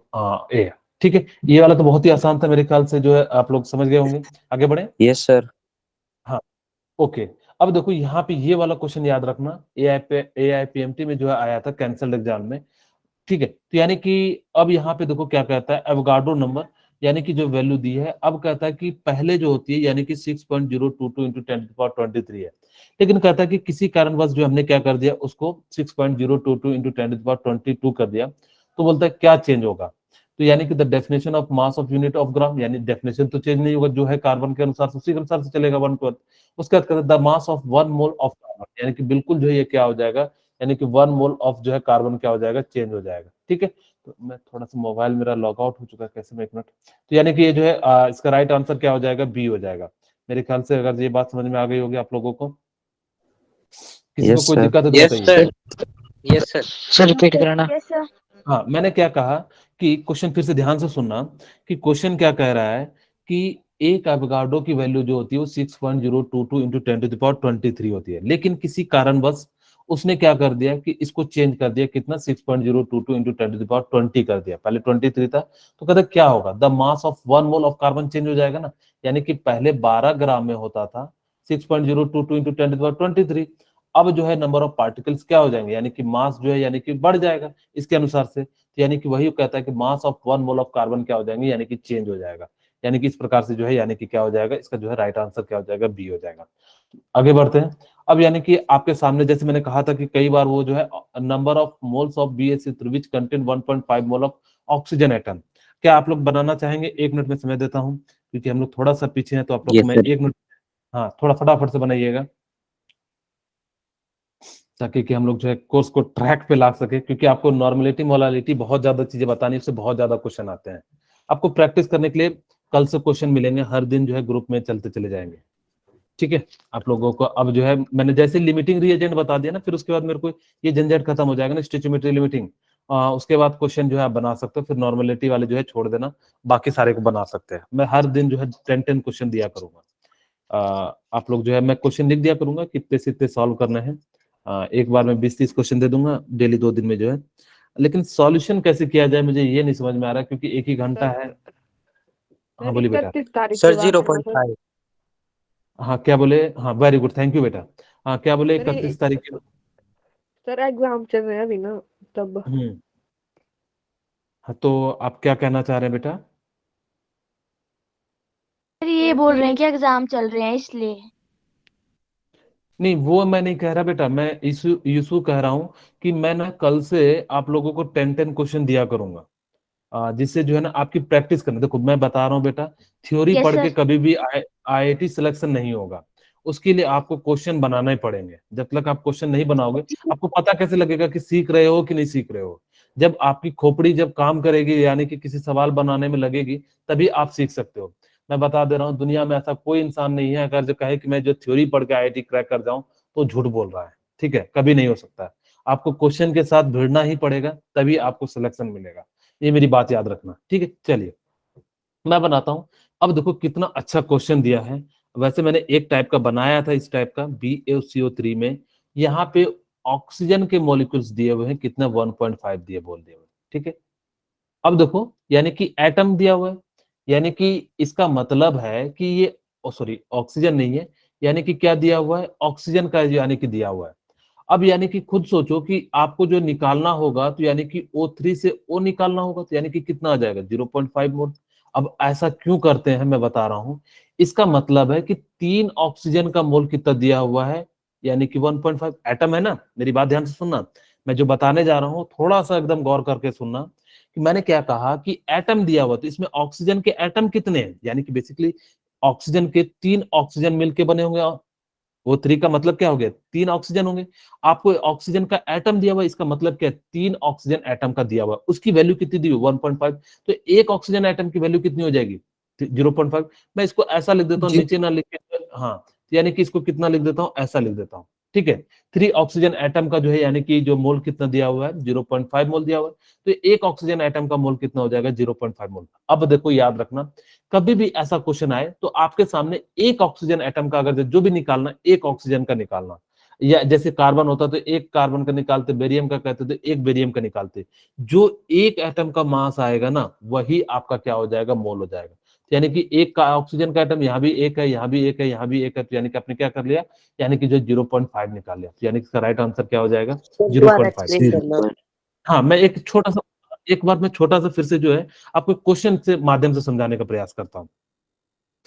[SPEAKER 1] ए। ठीक है, ये वाला तो बहुत ही आसान था, मेरे ख्याल से जो है आप लोग समझ गए होंगे। आगे बढ़े।
[SPEAKER 4] Yes, sir.
[SPEAKER 1] हाँ, ओके। अब देखो यहाँ पे ये वाला क्वेश्चन याद रखना, AIPMT में जो है आया था कैंसल्ड एग्जाम में। ठीक है, तो यानी कि अब यहाँ पे देखो क्या कहता है, एवोगाड्रो नंबर, यानी कि जो वैल्यू दी है, अब कहता है कि पहले जो होती है यानी कि 6.022 इंटू 10⁻23 है, लेकिन कहता है कि किसी कारणवश जो हमने क्या कर दिया, उसको 6.022 इंटू 10⁻22 कर दिया, तो बोलता है क्या चेंज होगा। तो यानी कि the definition of mass of unit of gram, यानी डेफिनेशन तो चेंज नहीं होगा, जो है कार्बन के अनुसार उसी के अनुसार से चलेगा 1/12। उसके बाद कहता है the mass of 1 mole of carbon, यानी कि बिल्कुल जो है ये क्या हो जाएगा, यानी कि 1 मोल ऑफ जो है कार्बन क्या हो जाएगा, चेंज हो जाएगा। ठीक है, तो मैं थोड़ा सा, मोबाइल मेरा लॉग आउट हो चुका है, कैसे में, एक मिनट। तो यानी कि ये जो है इसका राइट आंसर क्या हो जाएगा, बी हो जाएगा। मेरे ख्याल से अगर ये बात समझ में आ गई होगी आप लोगों को, किसी को
[SPEAKER 4] Yes,
[SPEAKER 1] कोई
[SPEAKER 4] sir.
[SPEAKER 1] दिक्कत है तो
[SPEAKER 6] यस
[SPEAKER 1] बताइए।
[SPEAKER 6] Sir, yes sir. Sir repeat कराना।
[SPEAKER 2] Yes, sir.
[SPEAKER 1] हाँ, मैंने क्या कहा कि क्वेश्चन फिर से ध्यान से सुनना, कि क्वेश्चन क्या कह रहा है कि एक एवोगाड्रो की वैल्यू जो होती है वो 6.022 इंटू 10⁻23 होती है, लेकिन किसी कारणवश उसने क्या कर दिया कि इसको चेंज कर दिया, कितना 6.022 इंटू 10⁻20 कर दिया, पहले 23 था। तो कहता क्या होगा, the mass of 1 mole of carbon change हो जाएगा ना, यानी कि पहले 12 ग्राम में होता था 6.022 इंटू 10⁻23, अब जो है नंबर ऑफ पार्टिकल्स क्या हो जाएंगे, यानी कि मास जो है यानी कि बढ़ जाएगा इसके अनुसार से। तो यानी कि वही कहता है कि mass of 1 mole of carbon क्या हो जाएंगे, यानी कि चेंज हो जाएगा। यानी कि इस प्रकार से जो है, यानी कि क्या हो जाएगा, इसका जो है राइट आंसर क्या हो जाएगा, बी हो जाएगा। आगे बढ़ते हैं। अब यानी कि आपके सामने जैसे मैंने कहा था कि कई बार वो जो है number of moles of BaC3 which contain 1.5 mole of oxygen atom, क्या आप लोग बनाना चाहेंगे? 1 मिनट में समय देता हूं, क्योंकि हम लोग थोड़ा सा पीछे हैं, तो आप लोग को
[SPEAKER 4] Yes,
[SPEAKER 1] मैं
[SPEAKER 4] sir.
[SPEAKER 1] 1 मिनट, हाँ थोड़ा फटाफट से बनाइएगा, ताकि कि हम लोग जो है कोर्स को ट्रैक पे ला सके, क्योंकि आपको नॉर्मलिटी मोलालिटी बहुत ज्यादा चीजें बतानी है, उससे बहुत ज्यादा क्वेश्चन आते हैं। आपको प्रैक्टिस करने के लिए कल से क्वेश्चन मिलेंगे, हर दिन जो है ग्रुप में चलते चले जाएंगे। ठीक है, आप लोगों को अब जो है मैंने जैसे लिमिटिंग रिएजेंट बता दिया ना, फिर उसके बाद मेरे को ये झंझट खत्म हो जाएगा ना, स्टोइचियोमेट्री लिमिटिंग। उसके बाद क्वेश्चन जो है आप बना सकते हो, फिर नॉर्मलिटी वाले जो है छोड़ देना, बाकी सारे को बना सकते हैं। मैं हर दिन जो है 10 क्वेश्चन दिया करूंगा। आप लोग जो है, मैं क्वेश्चन लिख दिया करूंगा कितने से इतने सॉल्व करना है। एक बार में 20-30 क्वेश्चन दे दूंगा डेली 2 दिन में जो है, लेकिन सॉल्यूशन कैसे किया जाए मुझे ये नहीं समझ में आ रहा, क्योंकि एक ही घंटा है। हाँ बोलिए बेटा।
[SPEAKER 3] 31 तारीख
[SPEAKER 6] सर
[SPEAKER 3] के बाद है ना सर?
[SPEAKER 6] 0.5।
[SPEAKER 1] हाँ क्या बोले, हाँ वेरी गुड, थैंक यू बेटा। हाँ क्या बोले,
[SPEAKER 3] सर
[SPEAKER 1] 31 तारीख के।
[SPEAKER 3] सर एग्जाम चल रहे हैं अभी ना, तब।
[SPEAKER 1] हाँ, तो आप क्या कहना चाह रहे हैं बेटा?
[SPEAKER 2] सर ये बोल रहे हैं कि एग्जाम चल रहे हैं इसलिए।
[SPEAKER 1] नहीं, वो मैं नहीं कह रहा बेटा, मैं इशू इशू कह रहा हूँ कि मैं ना कल से आप लोगों को 10 क्वेश्चन दिया करूंगा, जिससे जो है ना आपकी प्रैक्टिस करना। देखो मैं बता रहा हूँ बेटा, थ्योरी
[SPEAKER 2] यस
[SPEAKER 1] पढ़ के
[SPEAKER 2] सर।
[SPEAKER 1] कभी भी IIT सिलेक्शन नहीं होगा। उसके लिए आपको क्वेश्चन बनाना ही पड़ेंगे। जब तक आप क्वेश्चन नहीं बनाओगे, आपको पता कैसे लगेगा कि सीख रहे हो कि नहीं सीख रहे हो? जब आपकी खोपड़ी जब काम करेगी, यानी कि किसी सवाल बनाने में लगेगी, तभी आप सीख सकते हो। मैं बता दे रहा हूँ, दुनिया में ऐसा कोई इंसान नहीं है अगर जो कहे कि मैं जो थ्योरी पढ़ के IIT क्रैक कर जाऊं, तो झूठ बोल रहा है। ठीक है, कभी नहीं हो सकता है। आपको क्वेश्चन के साथ भिड़ना ही पड़ेगा, तभी आपको सिलेक्शन मिलेगा। ये मेरी बात याद रखना, ठीक है। चलिए मैं बनाता हूं। अब देखो कितना अच्छा क्वेश्चन दिया है। वैसे मैंने एक टाइप का बनाया था, इस टाइप का BaCO3 में, यहाँ पे ऑक्सीजन के मॉलिक्यूल्स दिए हुए हैं, कितना 1.5 दिए, बोल दिए हुए, ठीक है। अब देखो यानी कि एटम दिया हुआ है, यानी कि इसका मतलब है कि ये, सॉरी ऑक्सीजन नहीं है, यानी कि क्या दिया हुआ है, ऑक्सीजन का यानी कि दिया हुआ है। अब यानी कि खुद सोचो कि आपको जो निकालना होगा, तो यानी कि O3 से O निकालना होगा, तो यानी कि कितना आ जाएगा 0.5 मोल। अब ऐसा क्यों करते हैं मैं बता रहा हूं। इसका मतलब है कि 3 ऑक्सीजन का मोल कितना दिया हुआ है, यानी कि 1.5 एटम है ना। मेरी बात ध्यान से सुनना, मैं जो बताने जा रहा हूं थोड़ा सा एकदम गौर करके सुनना कि मैंने क्या कहा कि एटम दिया हुआ, तो इसमें ऑक्सीजन के एटम कितने हैं, यानी कि बेसिकली ऑक्सीजन के 3 ऑक्सीजन मिलके बने होंगे। वो 3 का मतलब क्या हो गया, 3 ऑक्सीजन होंगे। आपको ऑक्सीजन का एटम दिया हुआ, इसका मतलब क्या है, 3 ऑक्सीजन एटम का दिया हुआ, उसकी वैल्यू कितनी दी हुई 1.5। तो एक ऑक्सीजन एटम की वैल्यू कितनी हो जाएगी 0.5। मैं इसको ऐसा लिख देता हूँ, नीचे ना लिख के, हाँ, यानी कि इसको कितना लिख देता हूँ, ऐसा लिख देता हूँ, ठीक है। 3 ऑक्सीजन एटम का जो है, यानी कि जो मोल कितना दिया हुआ है 0.5 मोल दिया हुआ है, तो एक ऑक्सीजन एटम का मोल कितना हो जाएगा 0.5 मोल। अब देखो याद रखना, कभी भी ऐसा क्वेश्चन आए तो आपके सामने एक ऑक्सीजन एटम का, अगर जो भी निकालना, एक ऑक्सीजन का निकालना, या जैसे कार्बन होता तो एक कार्बन का निकालते, बेरियम का कहते तो एक बेरियम का निकालते। जो एक एटम का मास आएगा ना, वही आपका क्या हो जाएगा, मोल हो जाएगा। यानी कि एक का ऑक्सीजन का एटम यहाँ भी एक है, यहाँ भी एक है, यहाँ भी एक है, तो यानी कि आपने क्या कर लिया, यानी कि जो 0.5 निकाल लिया, तो यानी कि इसका राइट आंसर क्या हो जाएगा 0.5। हाँ, मैं एक छोटा सा, एक बार मैं छोटा सा फिर से जो है आपको क्वेश्चन से माध्यम से समझाने का प्रयास करता हूँ।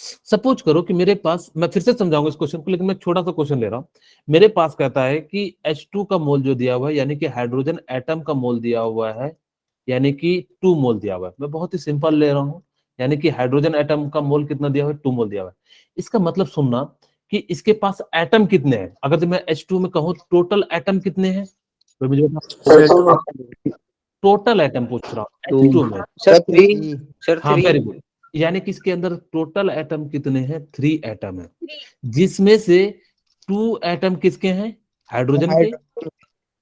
[SPEAKER 1] सपोज करो कि मेरे पास, मैं फिर से समझाऊंगा इस क्वेश्चन को, लेकिन मैं छोटा सा क्वेश्चन ले रहा हूं। मेरे पास कहता है कि H2 का मोल जो दिया हुआ है, यानी कि हाइड्रोजन एटम का मोल दिया हुआ है, यानी कि 2 मोल दिया हुआ है। मैं बहुत ही सिंपल ले रहा हूं, यानी कि हाइड्रोजन एटम का मोल कितना दिया हुआ है, 2 मोल दिया हुआ है। इसका मतलब सुनना कि इसके पास एटम कितने हैं। अगर जो मैं H2 में कहूं टोटल एटम कितने हैं, तो मुझे बता, टोटल एटम पूछ रहा हूँ H2 में।
[SPEAKER 6] सर 3 सर
[SPEAKER 1] हाँ,
[SPEAKER 6] 3
[SPEAKER 1] वेरी गुड। यानी कि इसके अंदर टोटल एटम कितने हैं, 3 एटम है, जिसमें से 2 एटम किसके हैं, हाइड्रोजन के,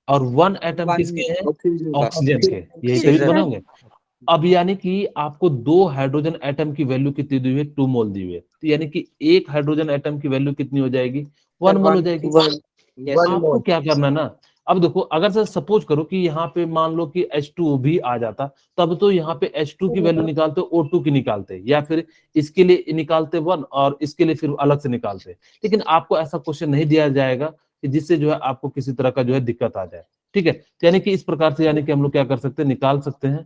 [SPEAKER 1] और 1 एटम किसके हैं, ऑक्सीजन के। यही तभी बने होंगे। अब यानी कि आपको 2 हाइड्रोजन एटम की वैल्यू कितनी दी हुई है, 2 मोल दी हुई है, तो यानी कि एक हाइड्रोजन एटम की वैल्यू कितनी हो जाएगी, 1 मोल हो जाएगी। आपको क्या करना है ना, अब देखो, अगर से सपोज करो कि यहाँ पे मान लो कि H2 भी आ जाता, तब तो यहाँ पे H2 की वैल्यू निकालते, O2 की निकालते, या फिर इसके लिए निकालते 1 और इसके लिए फिर अलग से निकालते। लेकिन आपको ऐसा क्वेश्चन नहीं दिया जाएगा कि जिससे जो है आपको किसी तरह का जो है दिक्कत आ जाए, ठीक है। तो यानी कि इस प्रकार से, यानी कि हम लोग क्या कर सकते हैं, निकाल सकते हैं।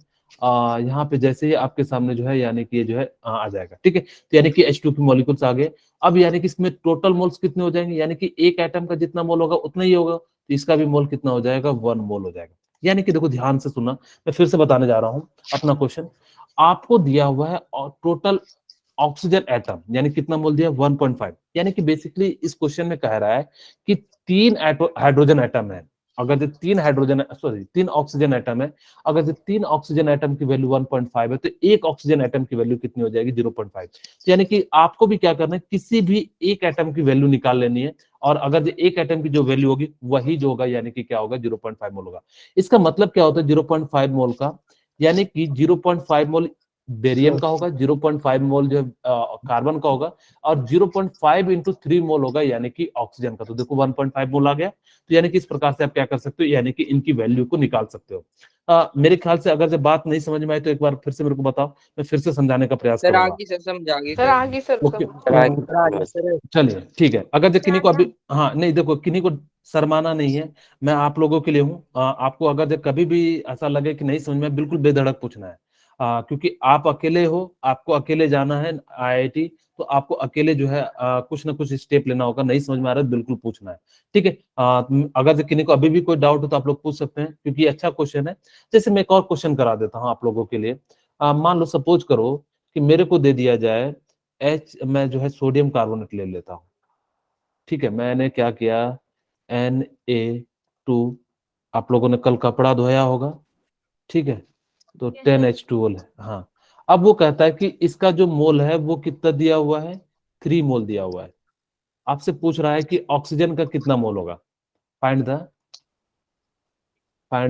[SPEAKER 1] यहाँ पे जैसे ही आपके सामने जो है, यानी कि ये जो है आ जाएगा, ठीक है। तो यानी कि H2 के मॉलिक्यूल्स आ गए। अब यानी कि इसमें टोटल मोल्स कितने हो जाएंगे, यानी कि एक एटम का जितना मोल होगा उतना ही होगा, तो इसका भी मोल कितना हो जाएगा, 1 मोल हो जाएगा। यानी कि देखो ध्यान से सुनना, मैं फिर से बताने जा रहा हूं अपना क्वेश्चन। आपको दिया हुआ है टोटल ऑक्सीजन एटम, यानी कितना मोल दिया, 1.5। यानी कि बेसिकली इस क्वेश्चन में कह रहा है कि 3 हाइड्रोजन एटम है। अगर जो 3 हाइड्रोजन, सॉरी 3 ऑक्सीजन एटम है, अगर जो 3 ऑक्सीजन एटम की वैल्यू 1.5 है, तो एक ऑक्सीजन एटम की वैल्यू कितनी हो जाएगी, 0.5। तो यानी कि आपको भी क्या करना है, किसी भी एक एटम की वैल्यू निकाल लेनी है, और अगर जो एक एटम की जो वैल्यू होगी वही जो होगा, यानी कि क्या होगा, 0.5 मोल होगा। इसका मतलब क्या होता है 0.5 मोल का, यानी कि 0.5 मोल बेरियम का होगा, 0.5 मोल जो कार्बन का होगा, और 0.5 इंटू 3 मोल होगा, यानी कि ऑक्सीजन का। तो देखो 1.5 मोल आ गया। तो यानी कि इस प्रकार से आप क्या कर सकते हो, यानी कि इनकी वैल्यू को निकाल सकते हो। मेरे ख्याल से अगर जब बात नहीं समझ में आई तो एक बार फिर से मेरे को बताओ, मैं फिर से समझाने का प्रयास
[SPEAKER 6] सर
[SPEAKER 1] करूंगा।
[SPEAKER 6] आगे सर समझा आगे
[SPEAKER 3] सर आगे सर
[SPEAKER 1] ओके,
[SPEAKER 6] सर
[SPEAKER 1] चलिए ठीक है। अगर जो किन्हीं को अभी, हाँ नहीं देखो, किन्हीं को शर्माना नहीं है, मैं आप लोगों के लिए हूँ। आपको अगर जो कभी भी ऐसा लगे कि नहीं समझ में, बिल्कुल बेधड़क पूछना है। क्योंकि आप अकेले हो, आपको अकेले जाना है IIT, तो आपको अकेले जो है कुछ ना कुछ स्टेप लेना होगा। नहीं समझ में आ रहा है, बिल्कुल पूछना है, ठीक है। अगर जो किन्हीं को अभी भी कोई डाउट हो तो आप लोग पूछ सकते हैं, क्योंकि ये अच्छा क्वेश्चन है। जैसे मैं एक और क्वेश्चन करा देता हूँ आप लोगों के लिए। मान लो सपोज करो कि मेरे को दे दिया जाए मैं जो है सोडियम कार्बोनेट ले लेता हूँ, ठीक है। मैंने क्या किया, Na2, आप लोगों ने कल कपड़ा धोया होगा, ठीक है, तो 10H2O है। हाँ, अब वो कहता है कि इसका जो मोल है वो कितना दिया हुआ है, 3 मोल दिया हुआ है। आपसे पूछ रहा है कि ऑक्सीजन का कितना मोल होगा। Find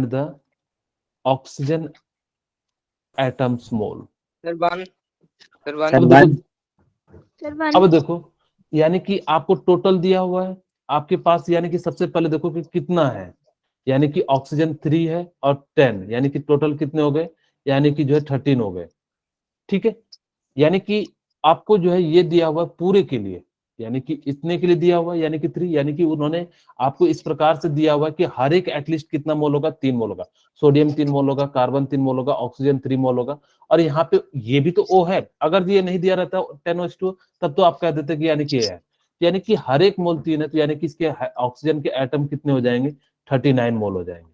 [SPEAKER 1] the oxygen atoms mole.
[SPEAKER 6] Sir 1 sir 1
[SPEAKER 1] अब देखो,
[SPEAKER 2] सर 1
[SPEAKER 1] अब देखो, यानी कि आपको टोटल दिया हुआ है आपके पास, यानी कि सबसे पहले देखो कि कितना है, यानी कि ऑक्सीजन 3 है और 10, यानी कि टोटल कितने हो गए, यानी कि जो है 13 हो गए, ठीक है। यानी कि आपको जो है ये दिया हुआ है पूरे के लिए, यानी कि इतने के लिए दिया हुआ है, यानी कि 3, यानी कि उन्होंने आपको इस प्रकार से दिया हुआ है कि हर एक एटलीस्ट कितना मोल होगा, 3 मोल होगा, सोडियम 3 मोल होगा, कार्बन 3 मोल होगा, ऑक्सीजन 3 मोल होगा। और यहाँ पे ये भी तो O है, अगर ये नहीं दिया रहता 10OH2 तब तो आप कह देते कि यानी कि ये है, यानी कि हर एक मोल 3 है, तो यानी कि इसके ऑक्सीजन के एटम कितने हो जाएंगे, 39 मोल हो जाएंगे।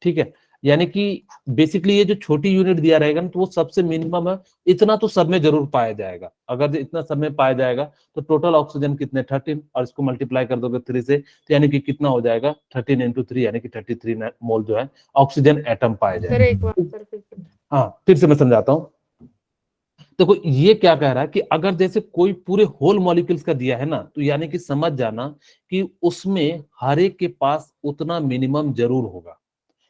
[SPEAKER 1] ठीक है, यानी कि बेसिकली ये जो छोटी यूनिट दिया रहेगा ना, तो वो सबसे मिनिमम है, इतना तो सब में जरूर पाया जाएगा। अगर इतना सब में पाया जाएगा तो टोटल ऑक्सीजन कितने 13, और इसको मल्टीप्लाई कर दोगे 3 से, तो यानी कि कितना हो जाएगा 13 इंटू 3, यानी कि 33 मोल जो है ऑक्सीजन एटम पाए
[SPEAKER 3] सर एक बार
[SPEAKER 1] जाएंगे।
[SPEAKER 3] सर फिर से।
[SPEAKER 1] हाँ, फिर से मैं समझाता हूँ। देखो ये क्या कह रहा है कि अगर जैसे कोई पूरे होल मॉलिक्यूल्स का दिया है ना, तो यानी कि समझ जाना कि उसमें हर एक के पास उतना मिनिमम जरूर होगा।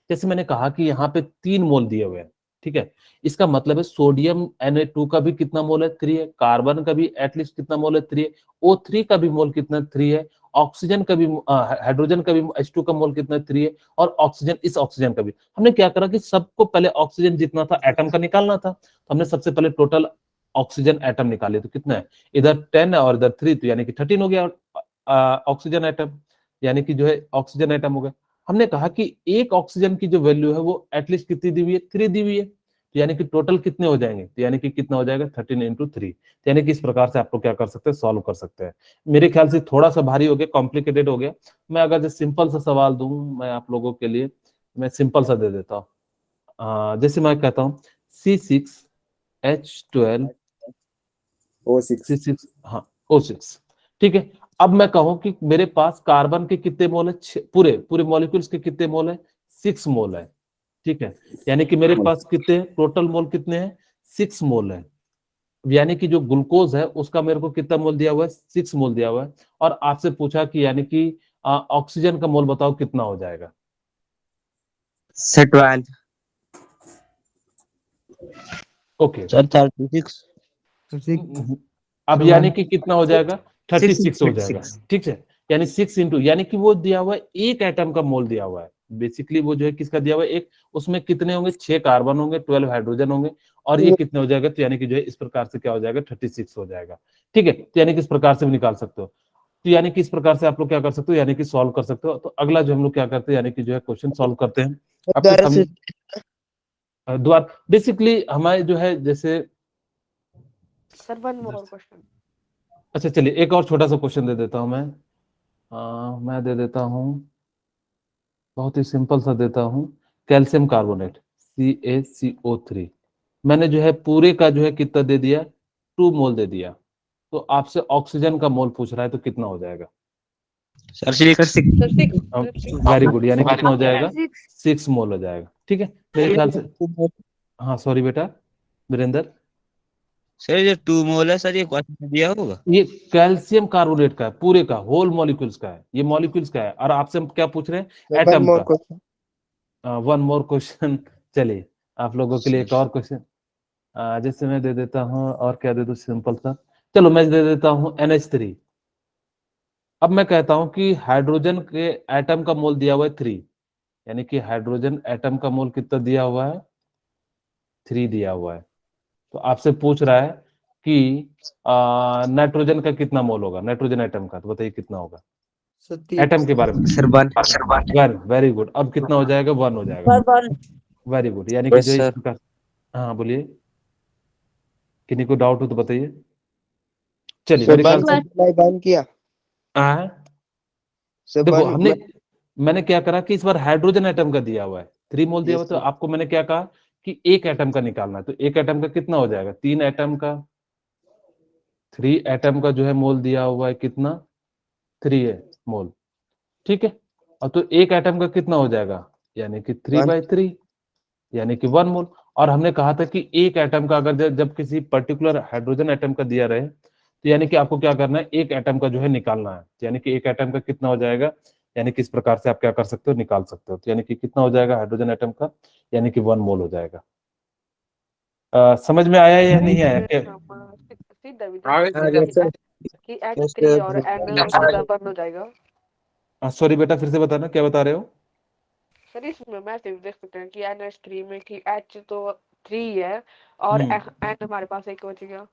[SPEAKER 1] जैसे मैंने कहा कि यहाँ पे 3 मोल दिए हुए हैं, ठीक है, इसका मतलब है सोडियम Na2 का भी कितना मोल है, 3 है, कार्बन का भी एटलीस्ट कितना मोल है, 3 है, O3 का भी मोल कितना, 3 है, ऑक्सीजन का भी हाइड्रोजन का भी H2 का मोल कितना, 3 है, और ऑक्सीजन, इस ऑक्सीजन का भी। हमने क्या करा कि सबको पहले ऑक्सीजन जितना था एटम का निकालना था, तो हमने सबसे पहले टोटल ऑक्सीजन एटम निकाले, तो कितना है, इधर 10 है और इधर 3, तो यानी कि 13 हो गया ऑक्सीजन एटम, यानी कि जो है ऑक्सीजन एटम हो गया। हमने कहा कि एक ऑक्सीजन की जो वैल्यू है वो एटलीस्ट कितनी दी हुई है, 3 दी हुई है, तो यानी कि टोटल कितने हो जाएंगे, तो यानी कि कितना हो जाएगा 13 इंटू 3, तो यानी कि इस प्रकार से आप लोग क्या कर सकते हैं, सॉल्व कर सकते हैं। मेरे ख्याल से थोड़ा सा भारी हो गया, कॉम्प्लिकेटेड हो गया। मैं अगर जो सिंपल सा सवाल दूं मैं आप लोगों के लिए, मैं सिंपल सा दे देता हूँ। जैसे मैं कहता हूँ C6H12
[SPEAKER 5] O6
[SPEAKER 1] C6, हाँ O6, ठीक है। अब मैं कहूं कि मेरे पास कार्बन के कितने मोल है, पूरे पूरे मॉलिक्यूल्स के कितने मोल है, 6 मोल है, ठीक है, यानी कि मेरे पास कितने टोटल मोल कितने हैं, 6 मोल है, यानी कि जो ग्लूकोज है उसका मेरे को कितना मोल दिया हुआ है, 6 मोल दिया हुआ है। और आपसे पूछा कि यानी कि ऑक्सीजन का मोल बताओ कितना हो जाएगा।
[SPEAKER 4] सर 12
[SPEAKER 1] ओके,
[SPEAKER 4] सर 36
[SPEAKER 1] अब यानी कि कितना हो जाएगा, 36 हो
[SPEAKER 4] 36
[SPEAKER 1] जाएगा, ठीक है, यानी 6 इंटू, यानी कि वो दिया हुआ है एक एटम का मोल दिया हुआ है, बेसिकली वो जो है किसका दिया हुआ है, एक, उसमें कितने होंगे, 6 कार्बन होंगे, 12 हाइड्रोजन होंगे, और ये कितने हो जाएगा, तो यानी कि जो है इस प्रकार से क्या हो जाएगा, 36 हो जाएगा, ठीक है, तो यानी कि इस प्रकार से भी निकाल सकते हो। तो यानी कि इस प्रकार से आप लोग क्या कर सकते हो, यानी कि सॉल्व कर सकते हो। तो अगला जो हम लोग क्या करते हैं, यानी कि जो है क्वेश्चन सॉल्व करते हैं। आपको
[SPEAKER 4] द्वारा से
[SPEAKER 1] द्वार बेसिकली हमारे जो है जैसे,
[SPEAKER 3] सर वन मोर क्वेश्चन।
[SPEAKER 1] अच्छा चलिए एक और छोटा सा क्वेश्चन दे देता हूं मैं दे देता हूं, बहुत ही सिंपल सा देता हूं, कैल्शियम कार्बोनेट CaCO3, मैंने जो है पूरे का जो है कितना दे दिया, 2 मोल दे दिया, तो आपसे ऑक्सीजन का मोल पूछ रहा है, तो कितना हो जाएगा,
[SPEAKER 4] sir silicon
[SPEAKER 3] sir six
[SPEAKER 1] very good, यानी कितना हो जाएगा,
[SPEAKER 2] 6
[SPEAKER 1] 6 मोल हो जाएगा, ठीक है, मेरे ख्याल से। हाँ सॉरी बेटा वीरेंद्र,
[SPEAKER 4] सर ये 2 मोल है सर, ये क्वेश्चन दिया होगा।
[SPEAKER 1] ये कैल्शियम कार्बोनेट का है, पूरे का, होल मॉलिक्यूल्स का है, ये मॉलिक्यूल्स का है, और आपसे हम क्या पूछ रहे हैं,
[SPEAKER 4] वन
[SPEAKER 1] एटम
[SPEAKER 4] मोर
[SPEAKER 1] का।
[SPEAKER 4] क्वेश्चन
[SPEAKER 1] वन मोर क्वेश्चन चलिए आप लोगों के लिए एक और क्वेश्चन, जैसे मैं दे देता हूँ, और क्या दे दूं सिंपल सा, चलो मैं दे देता हूँ NH3। अब मैं कहता हूं कि हाइड्रोजन के एटम का मोल दिया हुआ है 3, यानी कि हाइड्रोजन एटम का मोल कितना दिया हुआ है, 3 दिया हुआ है, तो आपसे पूछ रहा है कि नाइट्रोजन का कितना मोल होगा, नाइट्रोजन एटम का, तो बताइए कितना होगा, एटम के बारे में।
[SPEAKER 4] सर 1
[SPEAKER 1] वेरी गुड, अब कितना हो जाएगा, 1 हो जाएगा, वेरी गुड, यानी कि जो इस
[SPEAKER 4] सर
[SPEAKER 1] प्रकार। हाँ बोलिए, किन्हीं को डाउट हो तो बताइए। चलिए
[SPEAKER 4] सर
[SPEAKER 1] मेरे ख्याल
[SPEAKER 4] 1
[SPEAKER 1] से
[SPEAKER 4] मल्टीप्लाई 1 किया सर
[SPEAKER 1] देखो
[SPEAKER 4] 1
[SPEAKER 1] मैंने क्या करा कि इस बार हाइड्रोजन एटम का दिया हुआ है, 3 मोल दिया हुआ
[SPEAKER 4] यस
[SPEAKER 1] है, तो
[SPEAKER 4] सर
[SPEAKER 1] आपको मैंने क्या कहा कि एक एटम का निकालना है, तो एक एटम का कितना हो जाएगा, 3 एटम का, 3 एटम का जो है मोल दिया हुआ है कितना, 3 है मोल, ठीक है, और तो एक एटम का कितना हो जाएगा, यानी कि 3/3, यानी कि 1 मोल। और हमने कहा था कि एक एटम का अगर जब किसी पर्टिकुलर हाइड्रोजन एटम का दिया रहे, तो यानी कि आपको क्या करना है, एक एटम का जो है निकालना है, यानी कि एक एटम का कितना हो जाएगा, यानी कि इस प्रकार से आप क्या कर सकते हो, निकाल सकते हो, तो यानी कि कितना हो जाएगा हाइड्रोजन एटम का, यानी कि 1 मोल हो जाएगा। समझ में आया या नहीं आया क्या,
[SPEAKER 3] सीधा भी
[SPEAKER 6] हाँ सर
[SPEAKER 3] कि H3 और N सीधा बंद हो जाएगा।
[SPEAKER 1] सॉरी बेटा फिर से बताना क्या बता रहे हो।
[SPEAKER 3] सर इसमें मैसेज देख सकते हैं कि NH3 में कि H तो 3 है और N हमारे पास एक बच गया।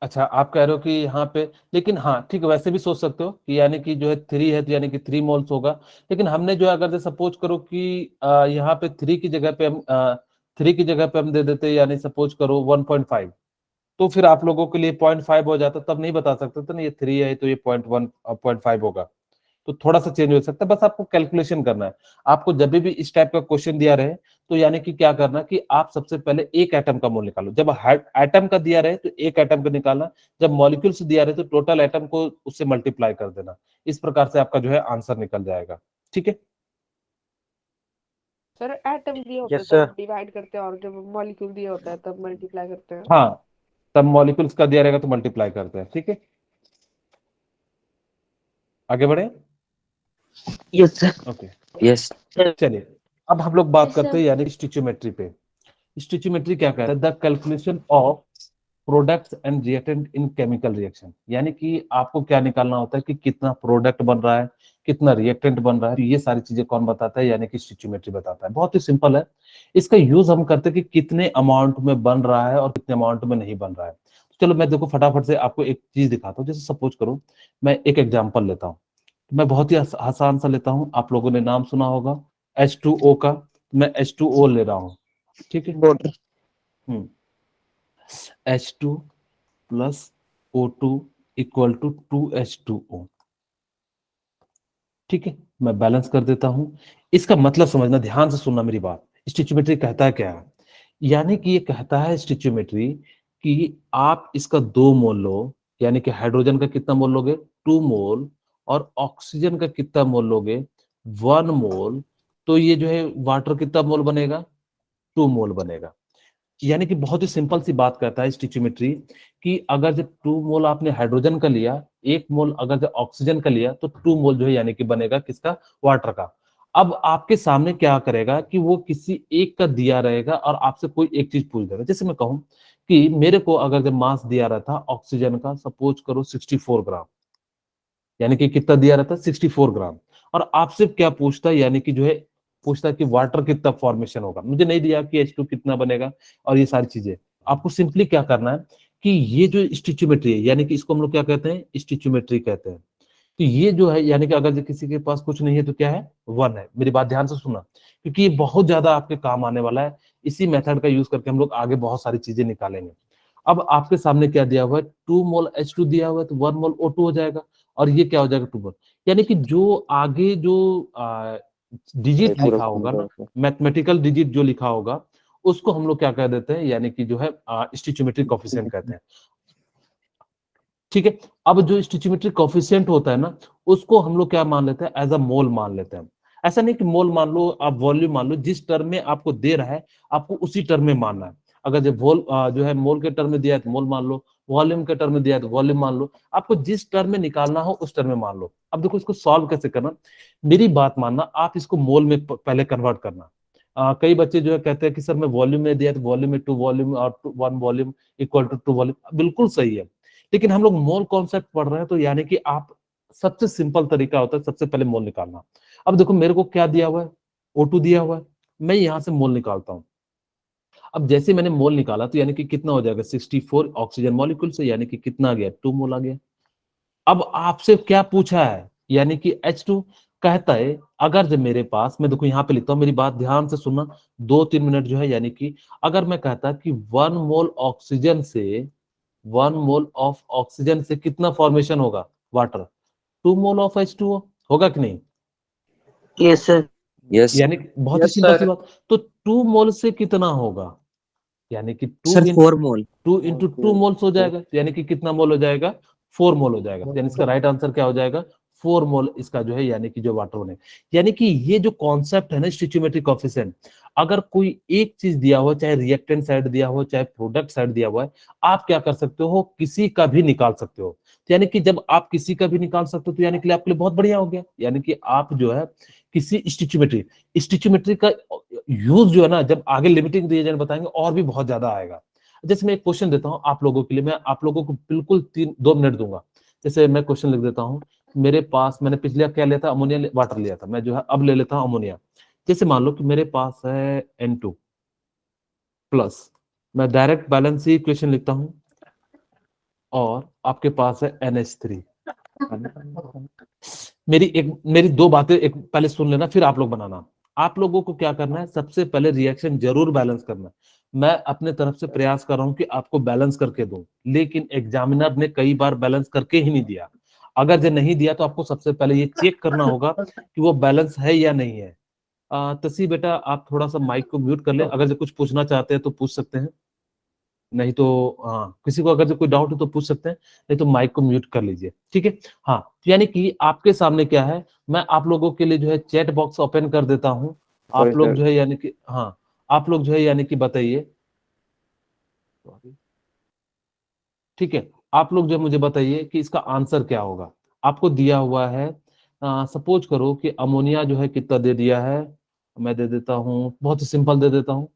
[SPEAKER 1] अच्छा, आप कह रहे हो कि यहाँ पे, लेकिन हाँ ठीक है, वैसे भी सोच सकते हो कि यानी कि जो है 3 है तो यानी कि 3 मोल्स होगा। लेकिन हमने जो है अगर सपोज करो कि यहाँ पे 3 की जगह पे हम 3 की जगह पे हम दे देते, यानी सपोज करो 1.5, तो फिर आप लोगों के लिए 0.5 हो जाता, तब नहीं बता सकते थे ना ये 3 है तो ये 0.1 0.5 होगा। तो थोड़ा सा चेंज हो सकता है, बस आपको कैलकुलेशन करना है। आपको जब भी इस टाइप का क्वेश्चन दिया रहे तो यानी कि क्या करना कि आप सबसे पहले एक एटम का मोल निकालो। जब एटम का दिया रहे तो एक एटम का निकालना, जब मॉलिक्यूल से दिया रहे तो टोटल एटम को उससे मल्टीप्लाई कर देना। इस प्रकार से आपका जो है आंसर निकल जाएगा। ठीक है,
[SPEAKER 3] सर एटम दिए होते हैं
[SPEAKER 6] यस सर।
[SPEAKER 3] तब डिवाइड करते हैं और जब मॉलिक्यूल दिया होता है तब मल्टीप्लाई करते हैं।
[SPEAKER 1] हाँ, तब मॉलिक्यूल्स का दिया रहेगा तो मल्टीप्लाई करते हैं। ठीक है, आगे बढ़े।
[SPEAKER 6] Yes sir.
[SPEAKER 1] Okay,
[SPEAKER 6] yes.
[SPEAKER 1] चलिए अब हम लोग बात
[SPEAKER 2] Yes,
[SPEAKER 1] करते
[SPEAKER 2] sir.
[SPEAKER 1] हैं यानी स्टिचियोमेट्री पे। स्टिचियोमेट्री क्या कहता है? The calculation of products and reactant in chemical reaction. यानी कि आपको क्या निकालना होता है कि कितना प्रोडक्ट बन रहा है, कितना रिएक्टेंट बन रहा है। तो ये सारी चीजें कौन बताता है? यानी कि स्टिचियोमेट्री बताता है। बहुत ही सिंपल है। इसका यूज हम करते हैं कि कितने अमाउंट में बन रहा है और कितने अमाउंट में नहीं बन रहा है। चलो मैं देखो फटाफट से आपको एक चीज दिखाता हूँ। जैसे सपोज करो मैं एक एग्जाम्पल लेता हूँ, मैं बहुत ही आसान सा लेता हूँ। आप लोगों ने नाम सुना होगा H2O का। मैं H2O ले रहा हूँ। ठीक है, हम्म, H2 plus O2 equal to 2H2O। ठीक है, मैं बैलेंस कर देता हूं। इसका मतलब समझना, ध्यान से सुनना मेरी बात। स्टिचियोमेट्री कहता है क्या है? यानी कि ये कहता है स्टिचियोमेट्री कि आप इसका 2 मोल लो, यानी कि हाइड्रोजन का कितना मोल लोगे? 2 मोल। और ऑक्सीजन का कितना मोल लोगे? 1 मोल। तो ये जो है वाटर कितना मोल बनेगा? 2 मोल बनेगा। यानी कि बहुत ही सिंपल सी बात करता है स्टिचियोमेट्री कि अगर जब 2 मोल आपने हाइड्रोजन का लिया, 1 मोल अगर जब ऑक्सीजन का लिया, तो 2 मोल जो है यानी कि बनेगा किसका? वाटर का। अब आपके सामने क्या करेगा कि वो किसी एक का दिया रहेगा और आपसे कोई एक चीज पूछ देगा। जैसे मैं कहूं कि मेरे को अगर जब मास दिया रहा था ऑक्सीजन का, सपोज करो 64 ग्राम, यानी कि कितना दिया रहता है? 64 ग्राम। और आपसे क्या पूछता है? यानी कि जो है पूछता है कि वाटर कितना फॉर्मेशन होगा। मुझे नहीं दिया कि H2 कितना बनेगा और ये सारी चीजें। आपको सिंपली क्या करना है कि ये जो स्टिचियोमेट्री है, यानी कि इसको हम लोग क्या कहते हैं? स्टिचियोमेट्री कहते हैं। तो ये जो है यानी कि अगर जो किसी के पास कुछ नहीं है तो क्या है? 1 है। मेरी बात ध्यान से सुनना, क्योंकि ये बहुत ज्यादा आपके काम आने वाला है। इसी मेथड का यूज करके हम लोग आगे बहुत सारी चीजें निकालेंगे। अब आपके सामने क्या दिया हुआ है? 2 मोल H2 दिया हुआ है तो 1 मोल O2 हो जाएगा। और ये क्या हो जाएगा? 2 मोल। यानी कि जो आगे जो डिजिट
[SPEAKER 5] पूरा
[SPEAKER 1] लिखा होगा ना, मैथमेटिकल डिजिट जो लिखा होगा, उसको हम लोग क्या कह देते हैं? यानी कि जो है स्टिचियोमेट्रिक कोफिशिएंट कहते हैं। ठीक है, अब जो स्टिचियोमेट्रिक कोफिशिएंट होता है ना, उसको हम लोग क्या मान लेते हैं? एज अ मोल मान लेते हैं। ऐसा नहीं कि मोल मान लो, आप वॉल्यूम मान लो। जिस टर्म में आपको दे रहा है आपको उसी टर्म में मानना है। अगर जो है मोल के टर्म में दिया है तो मोल मान लो, वॉल्यूम के टर्म में दिया है तो वॉल्यूम मान लो। आपको जिस टर्म में निकालना हो उस टर्म में मान लो। अब देखो इसको सॉल्व कैसे करना, मेरी बात मानना, आप इसको मोल में पहले कन्वर्ट करना। कई बच्चे जो है कहते हैं कि सर मैं वॉल्यूम में दिया तो वॉल्यूम में 2 वॉल्यूम और 1 वॉल्यूम इक्वल टू 2 वॉल्यूम। बिल्कुल सही है, लेकिन हम लोग मोल कॉन्सेप्ट पढ़ रहे हैं तो यानी कि आप, सबसे सिंपल तरीका होता है सबसे पहले मोल निकालना। अब देखो मेरे को क्या दिया हुआ है? O2 दिया हुआ है। मैं यहां से मोल निकालता हूं। अब जैसे मैंने मोल निकाला तो यानी कि कितना हो जाएगा? 64 ऑक्सीजन मॉलिक्यूल से, यानी कि कितना आ गया? 2 मोल आ गया। अब आपसे क्या पूछा है? यानी कि H2 कहता है, अगर जब मेरे पास, मैं देखो यहाँ पे लिखता हूँ, मेरी बात ध्यान से सुनना 2-3 मिनट जो है। यानी कि अगर मैं कहता कि 1 मोल ऑक्सीजन से कितना फॉर्मेशन होगा? वाटर। 2 मोल ऑफ H2O होगा कि नहीं?
[SPEAKER 6] Yes sir. यस।
[SPEAKER 1] यानी कि बहुत ही
[SPEAKER 6] यस
[SPEAKER 1] सिंपल सी
[SPEAKER 6] सर।
[SPEAKER 1] बात। तो 2 मोल से कितना होगा? यानी कि
[SPEAKER 4] सर 4 मोल।
[SPEAKER 1] 2 इंटू 2 मोल्स हो जाएगा, तो यानी कि कितना मोल हो जाएगा? 4 मोल हो जाएगा। यानी इसका राइट आंसर क्या हो जाएगा? 4 मोल इसका जो है यानी कि जो वाटर होने। यानी कि ये जो कॉन्सेप्ट है ना स्टिचियोमेट्रिक कोफिशिएंट, अगर कोई एक चीज दिया हो, चाहे रिएक्टेंट साइड दिया हो चाहे प्रोडक्ट साइड दिया हुआ है, आप क्या कर सकते हो? किसी का भी निकाल सकते हो। तो यानी कि जब आप किसी का भी निकाल सकते हो तो यानी कि आपके लिए बहुत बढ़िया हो गया। यानी कि आप जो है किसी स्टिचियोमेट्री का यूज जो है ना, जब आगे लिमिटिंग रीजन बताएंगे और भी बहुत ज्यादा आएगा। जैसे मैं एक क्वेश्चन देता हूं आप लोगों के लिए, मैं आप लोगों को बिल्कुल 2 मिनट दूंगा। जैसे मैं क्वेश्चन लिख देता हूं। मेरे पास, मैंने पिछले क्या लिया था? अमोनिया वाटर लिया था। मैं जो है अब ले लेता हूं अमोनिया। जैसे मान लो कि मेरे पास है N2 प्लस, मैं डायरेक्ट बैलेंस ही क्वेश्चन लिखता हूं। और आपके पास है NH3। मेरी दो बातें एक पहले सुन लेना, फिर आप लोग बनाना। आप लोगों को क्या करना है, सबसे पहले रिएक्शन जरूर बैलेंस करना है। मैं अपने तरफ से प्रयास कर रहा हूं कि आपको बैलेंस करके दूं, लेकिन एग्जामिनर ने कई बार बैलेंस करके ही नहीं दिया। अगर जो नहीं दिया तो आपको सबसे पहले ये चेक करना होगा कि वो बैलेंस है या नहीं है। तसी बेटा, आप थोड़ा सा माइक को म्यूट कर ले, अगर जो कुछ पूछना चाहते हैं तो पूछ सकते हैं, नहीं तो हाँ, किसी को अगर जो कोई डाउट हो तो पूछ सकते हैं, नहीं तो माइक को म्यूट कर लीजिए, ठीक है। हाँ, यानी कि आपके सामने क्या है, मैं आप लोगों के लिए जो है चैट बॉक्स ओपन कर देता हूं। आप
[SPEAKER 5] Sorry,
[SPEAKER 1] लोग
[SPEAKER 5] sir.
[SPEAKER 1] जो है यानी कि हाँ, आप लोग जो है यानी कि बताइए, ठीक है, आप लोग जो मुझे बताइए कि इसका आंसर क्या होगा। आपको दिया हुआ है, सपोज करो कि अमोनिया जो है कितना दे दिया है, मैं दे देता हूँ, बहुत ही सिंपल दे देता हूँ,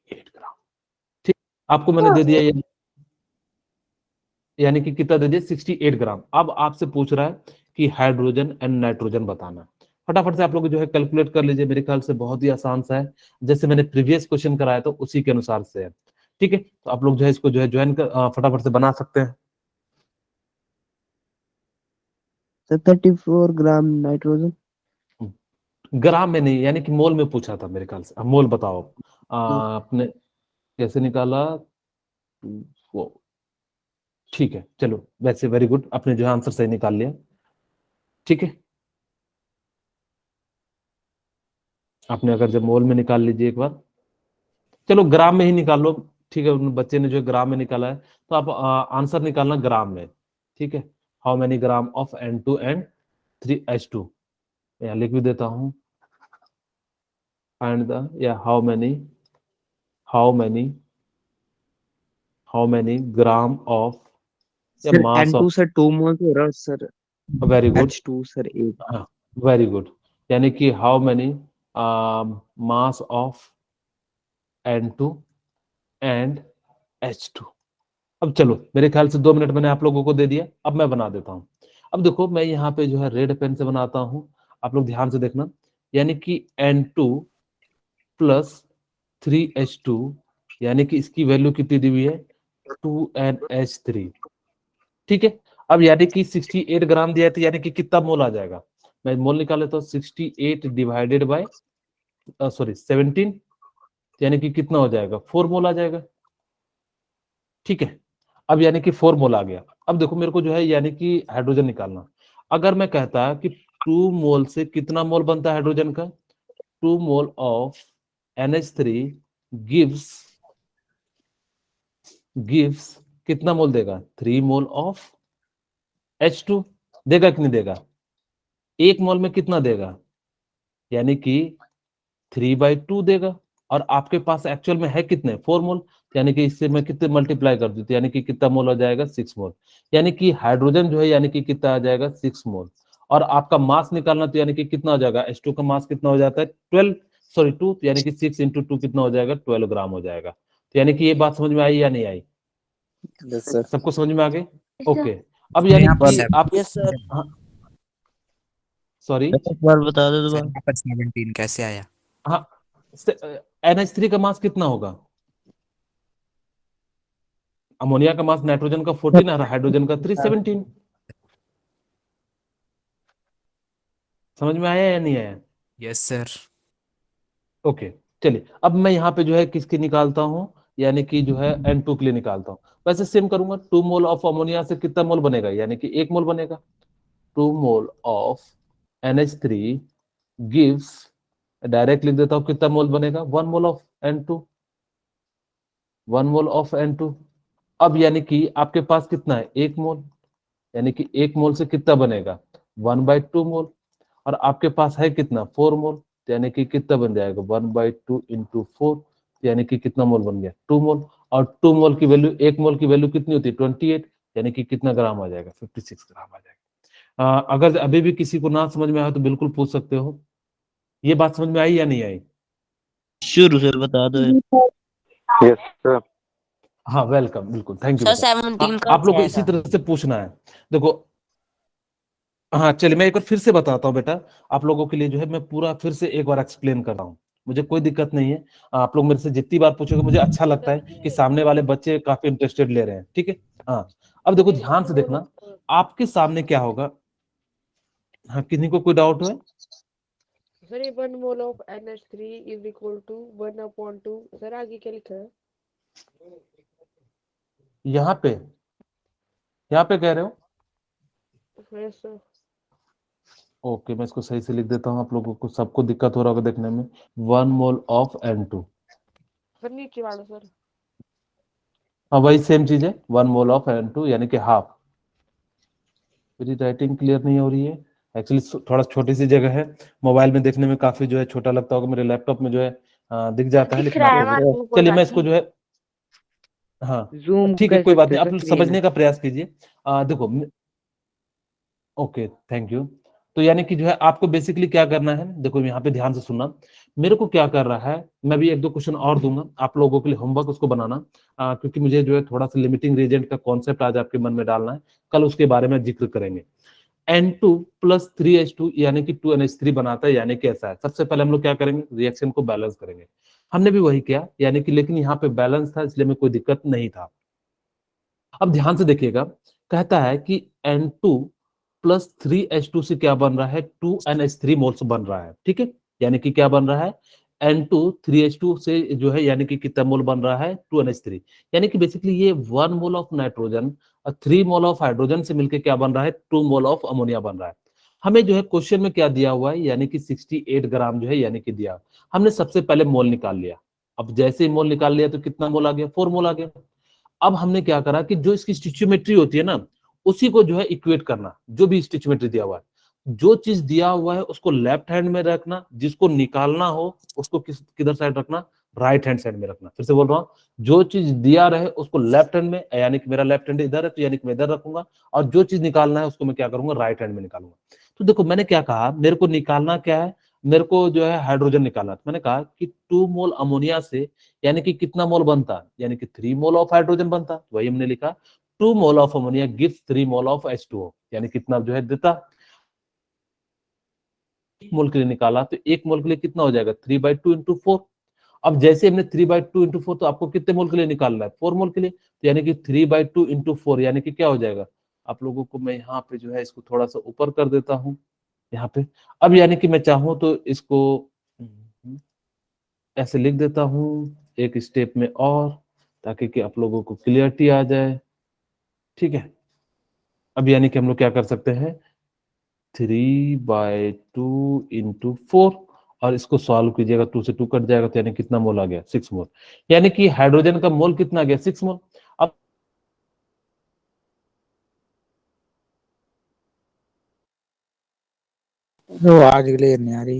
[SPEAKER 1] 8 ग्राम, ठीक। आपको मैंने दे दिया यानी कि कितना दे दिया, 68 ग्राम। अब आपसे पूछ रहा है कि हाइड्रोजन एंड नाइट्रोजन बताना। फटाफट से आप लोग जो है कैलकुलेट कर लीजिए, मेरे ख्याल से बहुत ही आसान सा है, जैसे मैंने प्रीवियस क्वेश्चन कराया था उसी के अनुसार से है, ठीक है। तो आप लोग जो है इसको जो है ज्वाइन कर फटाफट से बना सकते हैं।
[SPEAKER 6] 34 ग्राम नाइट्रोजन।
[SPEAKER 1] ग्राम में नहीं, यानी कि मोल में पूछा था मेरे ख्याल से। अब मोल बताओ, आपने कैसे निकाला, वो ठीक है, चलो वैसे वेरी गुड, आपने जो है आंसर सही निकाल लिया, ठीक है। आपने अगर जब मोल में निकाल लीजिए एक बार, चलो ग्राम में ही निकाल लो, ठीक है। उन बच्चे ने जो ग्राम में निकाला है, तो आप आंसर निकालना ग्राम में, ठीक है। How many gram of N2 and 3H2, यहाँ लिख भी देता हूँ, एंड द या हाउ मेनी ग्राम ऑफ या
[SPEAKER 6] sir
[SPEAKER 1] mass
[SPEAKER 6] N2
[SPEAKER 1] of,
[SPEAKER 6] sir 2 मोल तो हो रहा है sir.
[SPEAKER 1] Very good,
[SPEAKER 6] H2 sir 8।
[SPEAKER 1] हाँ वेरी गुड, यानी कि how many mass of N2 and H2। अब चलो, मेरे ख्याल से 2 मिनट मैंने आप लोगों को दे दिया, अब मैं बना देता हूं। अब देखो, मैं यहाँ पे जो है रेड पेन से बनाता हूं, आप लोग ध्यान से देखना, यानी कि N2 प्लस 3H2, यानी कि इसकी वैल्यू कितनी दी हुई है, 2NH3, ठीक है। अब यानी कि 68 ग्राम दिया है, तो यानी कि कितना मोल आ जाएगा, मैं मोल निकाल लेता हूँ, 68 डिवाइडेड बाय सॉरी 17, यानी कि कितना हो जाएगा, 4 मोल आ जाएगा, ठीक है। अब यानी कि 4 मोल आ गया। अब देखो मेरे को जो है यानी कि हाइड्रोजन निकालना। अगर मैं कहता कि 2 मोल से कितना मोल बनता है हाइड्रोजन का, 2 मोल ऑफ NH3 गिव्स कितना मोल देगा, 3 मोल ऑफ H2, देगा कि नहीं देगा, 1 मोल में कितना देगा, यानी कि 3/2 देगा। और आपके पास एक्चुअल में है कितने, 4 मोल, यानी कि इससे मैं कितने मल्टीप्लाई कर दूं, यानी कि कितना मोल हो जाएगा, 6 मोल। यानी कि हाइड्रोजन जो है यानी कि कितना आ जाएगा, 6 मोल। और आपका मास निकालना, तो यानी कि कितना हो जाएगा, H2 का मास कितना हो जाता है, 2, यानी कि 6 × 2 कितना हो जाएगा, 12 ग्राम हो जाएगा। तो यानी कि ये बात समझ में आई या नहीं आई,
[SPEAKER 5] Yes, sir.
[SPEAKER 1] सबको समझ में आ गई, ओके। अब
[SPEAKER 7] सर
[SPEAKER 1] यानी
[SPEAKER 7] यहाँ पर
[SPEAKER 1] कि आप,
[SPEAKER 6] यस सर।
[SPEAKER 1] सॉरी,
[SPEAKER 4] एक बार बता दो
[SPEAKER 7] सर
[SPEAKER 4] दोबारा।
[SPEAKER 7] यहाँ पर 17 कैसे आया?
[SPEAKER 1] हाँ, NH3 का मास कितना होगा, अमोनिया का मास नाइट्रोजन का 14 और हाइड्रोजन का 317, समझ में आया या नहीं आया,
[SPEAKER 7] यस सर।
[SPEAKER 1] ओके। चलिए, अब मैं यहाँ पे जो है किसकी निकालता हूँ, यानी कि जो है N2 के लिए निकालता हूँ। वैसे सेम करूंगा, 2 मोल ऑफ अमोनिया से कितना मोल बनेगा, यानी कि 1 मोल बनेगा। 2 मोल ऑफ NH3 गिव्स, डायरेक्ट लिख देता हूँ, कितना मोल बनेगा, 1 mole of N2, 1 mole of N2। अब यानी कि आपके पास कितना है, 1 मोल, यानी कि 1 मोल से कितना बनेगा, 1/2 मोल। और आपके पास है कितना, 4 मोल, यानी कि कितना बन जाएगा, 1/2 × 4, यानी कि कितना मोल बन गया, 2 मोल। और 2 मोल की वैल्यू, 1 मोल की वैल्यू कितनी होती है, 28, यानी कि कितना ग्राम आ जाएगा, 56 ग्राम आ जाएगा। अगर अभी भी किसी को ना समझ में आया तो बिल्कुल पूछ सकते हो। ये बात समझ में आई या नहीं आई,
[SPEAKER 4] शुरू से बता दो।
[SPEAKER 5] Yes, sir.
[SPEAKER 1] हाँ वेलकम, बिल्कुल, थैंक यू
[SPEAKER 6] सर
[SPEAKER 1] बेटा।
[SPEAKER 6] 17
[SPEAKER 1] आप लोग को
[SPEAKER 6] कब
[SPEAKER 1] इसी
[SPEAKER 6] जाएगा?
[SPEAKER 1] तरह से पूछना है, देखो। हाँ चलिए, मैं एक बार फिर से बताता हूँ बेटा, आप लोगों के लिए जो है मैं पूरा फिर से एक बार एक्सप्लेन कर रहा हूँ, मुझे कोई दिक्कत नहीं है। आप लोग मेरे से जितनी बार पूछोगे मुझे अच्छा लगता है कि सामने वाले बच्चे काफी इंटरेस्टेड ले रहे हैं, ठीक है। हाँ, अब देखो ध्यान से देखना, आपके सामने क्या होगा। हाँ, किन्हीं को कोई डाउट है?
[SPEAKER 3] सर ये 1 mole of NH3 is equal to 1/2। Sir आगे क्या लिखा है?
[SPEAKER 1] यहाँ पे कह रहे हो?
[SPEAKER 3] Yes sir.
[SPEAKER 1] ओके, मैं इसको सही से लिख देता हूँ, आप लोगों को सबको दिक्कत हो रहा होगा देखने में। 1 मोल ऑफ N2।
[SPEAKER 3] सर नीचे वाला सर।
[SPEAKER 1] हाँ, वही सेम चीज है, 1 मोल ऑफ N2 यानी कि हाफ। मेरी राइटिंग क्लियर नहीं हो रही है एक्चुअली, थोड़ा छोटी सी जगह है, मोबाइल में देखने में काफी जो है छोटा लगता होगा, मेरे लैपटॉप में जो है दिख जाता है,
[SPEAKER 2] दिख
[SPEAKER 1] लेकिन
[SPEAKER 2] रहा है
[SPEAKER 1] आप
[SPEAKER 2] हमारे को, कोई
[SPEAKER 1] चलिए मैं
[SPEAKER 2] बात
[SPEAKER 1] इसको
[SPEAKER 2] नहीं।
[SPEAKER 1] जो है, हाँ
[SPEAKER 6] जूम
[SPEAKER 1] ठीक है
[SPEAKER 6] कर
[SPEAKER 1] कोई बात
[SPEAKER 6] सकते
[SPEAKER 1] नहीं,
[SPEAKER 6] हैं
[SPEAKER 1] आप
[SPEAKER 6] सर, स्क्रीन
[SPEAKER 1] समझने
[SPEAKER 6] है।
[SPEAKER 1] का प्रयास कीजिए। देखो, ओके थैंक यू। तो यानी कि जो है आपको बेसिकली क्या करना है, देखो यहाँ पे ध्यान से सुनना, मेरे को क्या कर रहा है, मैं भी एक दो क्वेश्चन और दूंगा आप लोगों के लिए, होमवर्क उसको बनाना, क्योंकि मुझे जो है थोड़ा सा लिमिटिंग रीजेंट का कॉन्सेप्ट आज आपके मन में डालना है, कल उसके बारे में जिक्र करेंगे। N2 प्लस 3H2 यानी कि 2NH3 बनाता है, यानी कि ऐसा है। सबसे पहले हम लोग क्या करेंगे, रिएक्शन को बैलेंस करेंगे। हमने भी वही किया, यानी कि लेकिन यहाँ पे बैलेंस था इसलिए में कोई दिक्कत नहीं था। अब ध्यान से देखिएगा, कहता है कि N2 प्लस 3H2 से क्या बन रहा है, 2NH3 मोल्स बन रहा है, ठीक है। यानी कि क्या बन रहा है, N2 3H2 से जो है यानी कि कितना मोल बन रहा है, 2NH3। यानी कि बेसिकली ये 1 मोल ऑफ नाइट्रोजन और 3 मोल ऑफ हाइड्रोजन से मिलकर क्या बन रहा है, 2 मोल ऑफ अमोनिया बन रहा है। हमें जो है क्वेश्चन में क्या दिया हुआ है, यानी कि 68 ग्राम जो है यानी कि दिया। हमने सबसे पहले मोल निकाल लिया। अब जैसे ही मोल निकाल लिया तो कितना मोल आ गया, 4 मोल आ गया। अब हमने क्या करा कि जो इसकी स्टिचियोमेट्री होती है ना, उसी को जो है इक्वेट करना, जो भी स्टिचियोमेट्री दिया हुआ है, जो चीज दिया हुआ है उसको लेफ्ट हैंड में रखना, जिसको निकालना हो उसको किधर साइड रखना, राइट हैंड साइड में रखना। फिर से बोल रहा हूँ, जो चीज दिया रहे उसको लेफ्ट हैंड में, यानी कि मेरा लेफ्ट हैंड इधर है तो यानी कि मैं इधर रखूंगा, और जो चीज निकालना है उसको मैं क्या करूंगा, राइट हैंड में निकालूंगा। तो देखो मैंने क्या कहा, मेरे को निकालना क्या है, मेरे को जो है हाइड्रोजन निकालना। तो मैंने कहा कि 2 मोल अमोनिया से यानी कि कितना मोल बनता, यानी कि 3 मोल ऑफ हाइड्रोजन बनता, वही हमने लिखा, 2 मोल of ammonia gives 3 mole of H2O, यानी कितना जो है देता। 1 मोल के लिए निकाला तो 1 मोल के लिए कितना हो जाएगा, 3/2 × 4। अब जैसे हमने 3/2 × 4, तो आपको कितने मोल के लिए निकालना है, 4 मोल के लिए, तो यानी कि 3/2 × 4 यानी कि क्या हो जाएगा। आप लोगों को मैं यहाँ पे जो है इसको थोड़ा सा ऊपर कर देता हूँ, यहाँ पे। अब यानी कि मैं चाहूँ तो इसको ऐसे लिख देता हूँ एक स्टेप में और, ताकि कि आप लोगों को क्लियरिटी आ जाए, ठीक है। अब यानी कि हम लोग क्या कर सकते हैं, 3/2 × 4, और इसको सॉल्व कीजिएगा, 2 से 2 कट जाएगा तो यानी कितना मोल आ गया, 6 मोल। यानी कि हाइड्रोजन का मोल कितना आ गया, 6 मोल। अब
[SPEAKER 5] वो आज क्लियर नहीं आ रही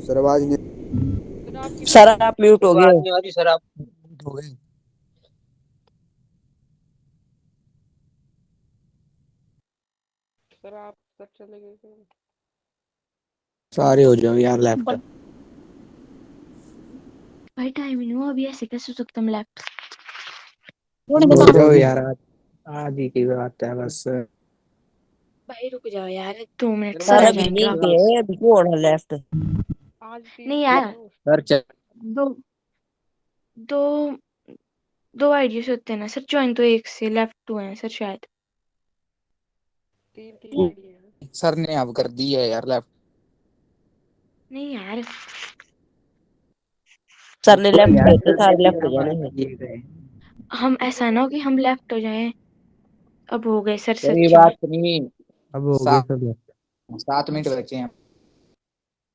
[SPEAKER 5] सर, आवाज नहीं।
[SPEAKER 3] सर आपकी भी
[SPEAKER 8] सर
[SPEAKER 3] नहीं।
[SPEAKER 8] आप म्यूट हो
[SPEAKER 5] आवाज
[SPEAKER 8] गए।
[SPEAKER 5] नहीं आ रही सर, आप हो गए।
[SPEAKER 3] सर आप सर चले गए सर।
[SPEAKER 5] सारे हो जाओ यार लैपटॉप।
[SPEAKER 2] भाई टाइम ही नहीं हुआ अभी, ऐसे कैसे हो सकता है लेफ्ट।
[SPEAKER 5] हो जाओ यार, आज ही की बात है बस।
[SPEAKER 2] भाई रुक जाओ यार, 2 मिनट
[SPEAKER 8] सर
[SPEAKER 2] सर
[SPEAKER 8] अभी
[SPEAKER 2] जाएंगे
[SPEAKER 8] नहीं
[SPEAKER 2] वापस।
[SPEAKER 8] गए, अभी क्यों होना लेफ्ट।
[SPEAKER 3] आज
[SPEAKER 2] नहीं
[SPEAKER 3] 3
[SPEAKER 2] यार,
[SPEAKER 3] थे ना।
[SPEAKER 5] सर चल,
[SPEAKER 2] दो दो दो आइडिया से होते हैं ना सर, ज्वाइन तो एक से लेफ्ट 2 है सर शायद।
[SPEAKER 3] 3 आईडी है।
[SPEAKER 5] सर ने अब कर दी है यार लैपटॉप।
[SPEAKER 2] नहीं यार,
[SPEAKER 8] सर ने लेफ्ट
[SPEAKER 5] यार
[SPEAKER 8] किया तो
[SPEAKER 5] सर ने
[SPEAKER 8] सारे
[SPEAKER 5] भी
[SPEAKER 8] लेफ्ट हो
[SPEAKER 5] हमारे
[SPEAKER 8] जाने हैं।
[SPEAKER 5] किए गए।
[SPEAKER 2] हम ऐसा ना हो कि हम लेफ्ट हो जाएं। अब हो गए सर
[SPEAKER 5] कोई
[SPEAKER 2] सच्ची में।
[SPEAKER 5] बात नहीं,
[SPEAKER 6] अब हो गए
[SPEAKER 5] सात
[SPEAKER 6] सब।
[SPEAKER 5] 7 मिनट बचे हैं।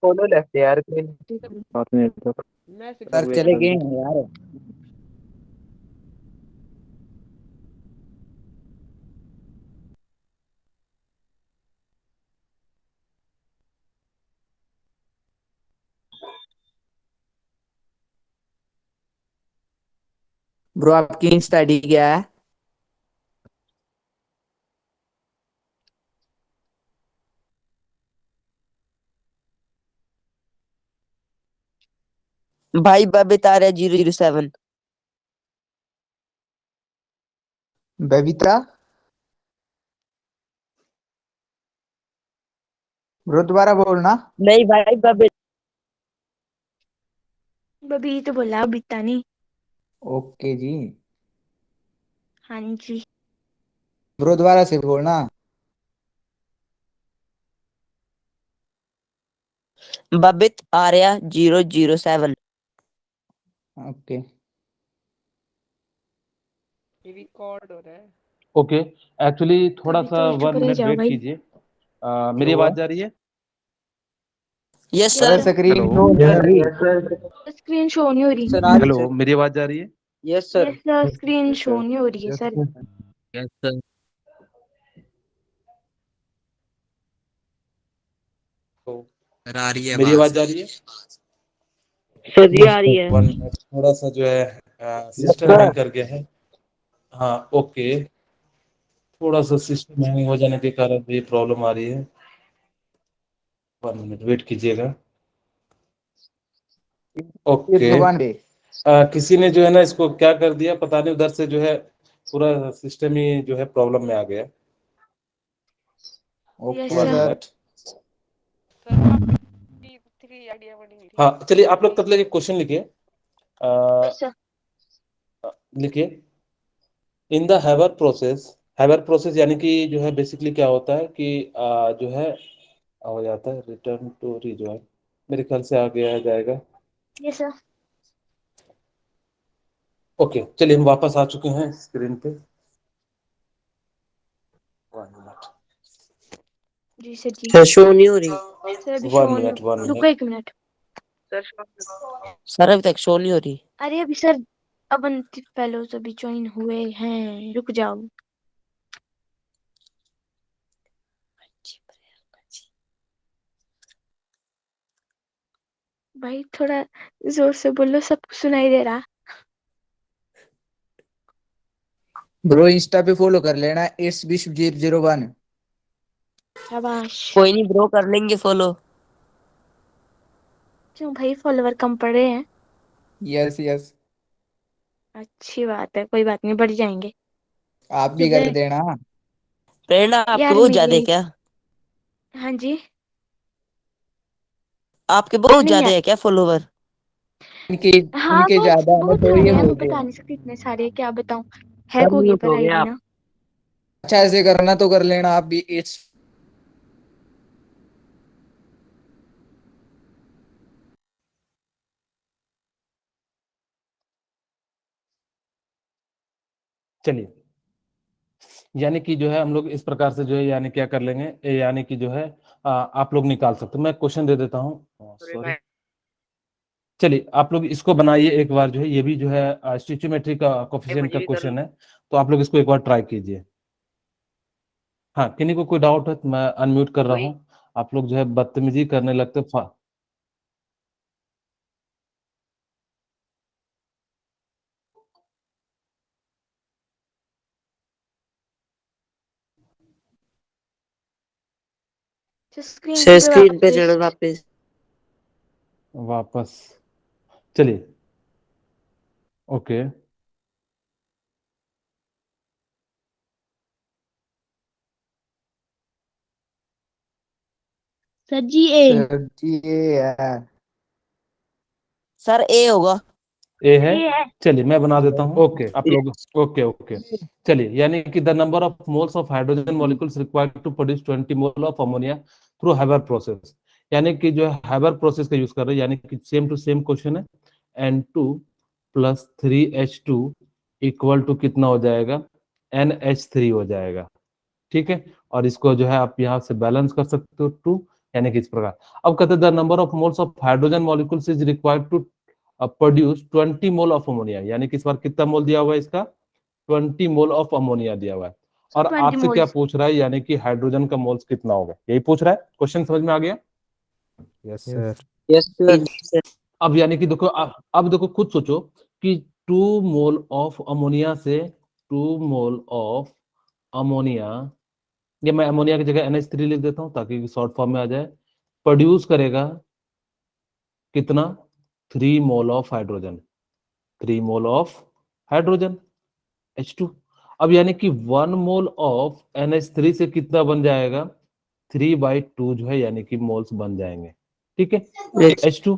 [SPEAKER 5] फॉलो लेफ्ट यार कोई।
[SPEAKER 3] सर
[SPEAKER 6] 7 मिनट तक।
[SPEAKER 3] मैं
[SPEAKER 5] सर
[SPEAKER 3] सिक्स
[SPEAKER 5] चले
[SPEAKER 3] में
[SPEAKER 5] गए हैं यार। ब्रो आपकी इंस्टा आईडी क्या है?
[SPEAKER 8] भाई बबीता 007।
[SPEAKER 5] बबीता। ब्रो दोबारा बोलना।
[SPEAKER 8] नहीं भाई बबी
[SPEAKER 2] बबी तो बोला बीता नहीं।
[SPEAKER 5] ओके जी।
[SPEAKER 2] हाँ जी।
[SPEAKER 5] ब्रो दोबारा से बोलना।
[SPEAKER 8] बबित आर्या 007।
[SPEAKER 5] ओके।
[SPEAKER 3] रिकॉर्ड हो रहा है।
[SPEAKER 1] ओके, एक्चुअली थोड़ा
[SPEAKER 2] तभी
[SPEAKER 1] सा
[SPEAKER 2] तो चुप
[SPEAKER 1] 1
[SPEAKER 2] रह
[SPEAKER 1] मिनट
[SPEAKER 2] जाओ
[SPEAKER 1] वेट
[SPEAKER 2] भाई।
[SPEAKER 1] कीजिए। मेरी
[SPEAKER 5] क्या हुआ?
[SPEAKER 1] आवाज जा रही है?
[SPEAKER 8] Yes
[SPEAKER 5] sir
[SPEAKER 8] sir.
[SPEAKER 5] Screen
[SPEAKER 1] hello
[SPEAKER 5] show नहीं हो रही।
[SPEAKER 2] स्क्रीन शो नहीं हो रही।
[SPEAKER 5] सर आ रही
[SPEAKER 1] हेलो,
[SPEAKER 5] सर।
[SPEAKER 1] मेरी आवाज जा रही है?
[SPEAKER 5] Yes sir.
[SPEAKER 2] Yes sir, screen
[SPEAKER 5] yes
[SPEAKER 2] show
[SPEAKER 5] sir.
[SPEAKER 2] नहीं हो रही है
[SPEAKER 5] यस
[SPEAKER 2] सर।
[SPEAKER 4] Yes sir.
[SPEAKER 1] तो
[SPEAKER 7] सर आ रही है
[SPEAKER 1] मेरी
[SPEAKER 7] आवाज।
[SPEAKER 1] आवाज जा रही है?
[SPEAKER 8] सर जी आ रही है।
[SPEAKER 1] 1 मिनट, थोड़ा सा जो है
[SPEAKER 5] यस
[SPEAKER 1] सिस्टम
[SPEAKER 5] सर।
[SPEAKER 1] हैंग कर गया है। हाँ ओके, थोड़ा सा सिस्टम हैंग हो जाने के कारण ये प्रॉब्लम आ रही है। 1 मिनट वेट कीजिएगा।
[SPEAKER 5] ये
[SPEAKER 1] ओके,
[SPEAKER 5] दुकान पे।
[SPEAKER 1] किसी ने जो है ना इसको क्या कर दिया पता नहीं, उधर से जो है पूरा सिस्टम ही जो है प्रॉब्लम में आ गया।
[SPEAKER 2] Yes
[SPEAKER 5] okay
[SPEAKER 1] 1
[SPEAKER 2] sir.
[SPEAKER 5] Sir.
[SPEAKER 1] Minute.
[SPEAKER 3] Sir वहाँ पे 3 आइडिया बनी हुई थी।
[SPEAKER 1] हाँ चलिए, आप लोग तब तक एक क्वेश्चन लिखिए।
[SPEAKER 2] Yes sir.
[SPEAKER 1] लिखिए, इन द हैवर प्रोसेस यानी कि जो है बेसिकली क्या होता है कि जो है हो जाता है रिटर्न टू रिजॉइन, मेरे ख्याल से आ गया जाएगा।
[SPEAKER 2] Yes sir.
[SPEAKER 1] ओके चलिए, हम वापस आ चुके हैं स्क्रीन पे। 1 मिनट।
[SPEAKER 2] जी सर जी।
[SPEAKER 8] सर शो नहीं हो रही।
[SPEAKER 2] सर अभी
[SPEAKER 1] 1
[SPEAKER 2] शो नहीं
[SPEAKER 1] मिनट
[SPEAKER 2] हो,
[SPEAKER 1] 1
[SPEAKER 2] रुको
[SPEAKER 1] मिनट।
[SPEAKER 2] 1 मिनट।
[SPEAKER 8] सर अभी तक शो नहीं हो रही।
[SPEAKER 2] अरे अभी सर, अब फेलोज अभी ज्वाइन हुए हैं, रुक जाओ। भाई थोड़ा जोर से बोलो, सबको सुनाई दे रहा।
[SPEAKER 5] ब्रो इंस्टा पे फॉलो कर लेना, इट्स विश्व001।
[SPEAKER 2] शाबाश।
[SPEAKER 8] कोई नहीं ब्रो, कर लेंगे फॉलो।
[SPEAKER 2] क्यों भाई, फॉलोवर कम पड़ रहे हैं?
[SPEAKER 5] Yes yes.
[SPEAKER 2] अच्छी बात है, कोई बात नहीं, बढ़ जाएंगे।
[SPEAKER 5] आप भी
[SPEAKER 2] जब
[SPEAKER 5] कर
[SPEAKER 2] मैं
[SPEAKER 5] देना।
[SPEAKER 8] प्रेरणा आपके
[SPEAKER 2] यार
[SPEAKER 8] बहुत ज्यादा है
[SPEAKER 2] मेरी,
[SPEAKER 8] क्या?
[SPEAKER 2] हाँ जी।
[SPEAKER 8] आपके बहुत
[SPEAKER 2] नहीं
[SPEAKER 8] ज्यादा
[SPEAKER 2] यार,
[SPEAKER 8] है क्या फॉलोवर?
[SPEAKER 5] इनके
[SPEAKER 2] हाँ
[SPEAKER 5] इनके
[SPEAKER 2] बहुत
[SPEAKER 5] ज्यादा है ना,
[SPEAKER 2] बहुत
[SPEAKER 5] तो
[SPEAKER 2] सारे
[SPEAKER 5] ये
[SPEAKER 2] हैं, मैं
[SPEAKER 5] बोलते
[SPEAKER 2] बता
[SPEAKER 5] हैं।
[SPEAKER 2] नहीं सकती इतने सारे, क्या बताऊं। हैक
[SPEAKER 8] सर
[SPEAKER 2] हो गई
[SPEAKER 8] म्यूट
[SPEAKER 2] पर
[SPEAKER 8] हो गए
[SPEAKER 2] आईडी
[SPEAKER 8] आप।
[SPEAKER 2] ना।
[SPEAKER 5] अच्छा ऐसे करना तो कर लेना आप भी, इट्स।
[SPEAKER 1] चलिए, यानी कि जो है हम लोग इस प्रकार से जो है यानी क्या कर लेंगे, यानी कि जो है आप लोग निकाल सकते हो। मैं क्वेश्चन दे देता हूँ, सॉरी। चलिए आप लोग इसको बनाइए एक बार, जो है ये भी जो है स्टिचियोमेट्री का कोफिशिएंट का क्वेश्चन है, तो आप लोग इसको एक बार ट्राई कीजिए। हाँ, किन्हीं को कोई डाउट है तो मैं अनम्यूट कर रहा हूँ। आप लोग जो है बदतमीजी करने लगते
[SPEAKER 2] स्क्रीन
[SPEAKER 8] सर
[SPEAKER 2] पे
[SPEAKER 8] स्क्रीन पे चढ़ो
[SPEAKER 2] वापस।
[SPEAKER 8] वापस।
[SPEAKER 1] वापस। चलिए ओके,
[SPEAKER 2] सर जी ए।
[SPEAKER 5] सर जी ये यार।
[SPEAKER 8] सर ए होगा।
[SPEAKER 1] ए है।
[SPEAKER 2] ए है।
[SPEAKER 1] चलिए मैं बना देता हूँ। ओके आप लोग, ओके ओके। चलिए, यानी कि the number of moles of hydrogen molecules required to produce 20 mole of ammonia through Haber process, यानी कि जो है हैबर प्रोसेस का यूज कर रहे हैं, यानी कि सेम टू सेम क्वेश्चन है। N2 plus 3H2 equal to कितना हो जाएगा? NH3 हो जाएगा। ठीक है, और इसको जो है आप यहाँ से बैलेंस कर सकते हो 2, यानी कि इस प्रकार। अब कहते हैं the number of moles of hydrogen molecules is required to produce 20 mole of ammonia, यानी कि इस बार कितना मोल दिया हुआ है इसका? 20 मोल ऑफ अमोनिया दिया हुआ है।
[SPEAKER 2] सर
[SPEAKER 1] और
[SPEAKER 2] 20
[SPEAKER 1] आपसे क्या
[SPEAKER 2] मोल्स।
[SPEAKER 1] पूछ रहा है, यानी कि हाइड्रोजन का मोल्स कितना होगा, यही पूछ रहा है। क्वेश्चन समझ में आ गया?
[SPEAKER 6] Yes sir.
[SPEAKER 8] Yes sir.
[SPEAKER 1] अब यानी कि देखो, अब देखो खुद सोचो कि 2 मोल ऑफ अमोनिया से 2 मोल ऑफ अमोनिया, ये मैं अमोनिया की जगह NH3 लिख देता हूं ताकि शॉर्ट फॉर्म में आ जाए, प्रोड्यूस करेगा कितना? 3 mole of hydrogen, 3 mole of hydrogen H2। अब यानी कि 1 मोल ऑफ NH3 से कितना बन जाएगा? 3/2 जो है यानी कि मोल्स बन जाएंगे। ठीक है, H2।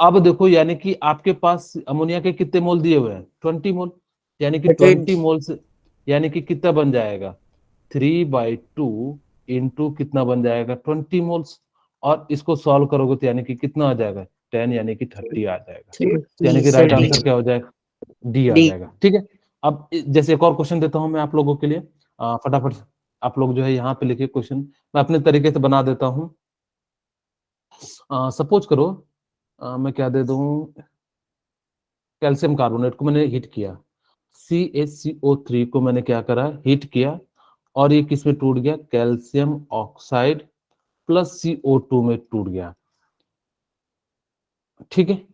[SPEAKER 1] अब देखो यानी कि आपके पास अमोनिया के कितने मोल दिए हुए हैं 20 मोल, यानी कि 20 मोल से यानी कि कितना बन जाएगा 3/2 इंटू कितना बन जाएगा 20 मोल्स, और इसको सॉल्व करोगे तो यानी कि कितना आ जाएगा 10 यानी कि 30 आ जाएगा। तो यानी कि राइट आंसर क्या हो जाएगा डी आ
[SPEAKER 8] डी।
[SPEAKER 1] जाएगा। ठीक है, अब जैसे एक और क्वेश्चन देता हूं मैं आप लोगों के लिए, फटाफट से आप लोग जो है यहाँ पे लिखिए क्वेश्चन, मैं अपने तरीके से बना देता हूँ। सपोज करो मैं क्या दे दूं, कैल्शियम कार्बोनेट को मैंने हीट किया, CaCO3 को मैंने क्या करा हीट किया, और ये किस में टूट गया कैल्शियम ऑक्साइड प्लस CO2 में टूट गया। ठीक है,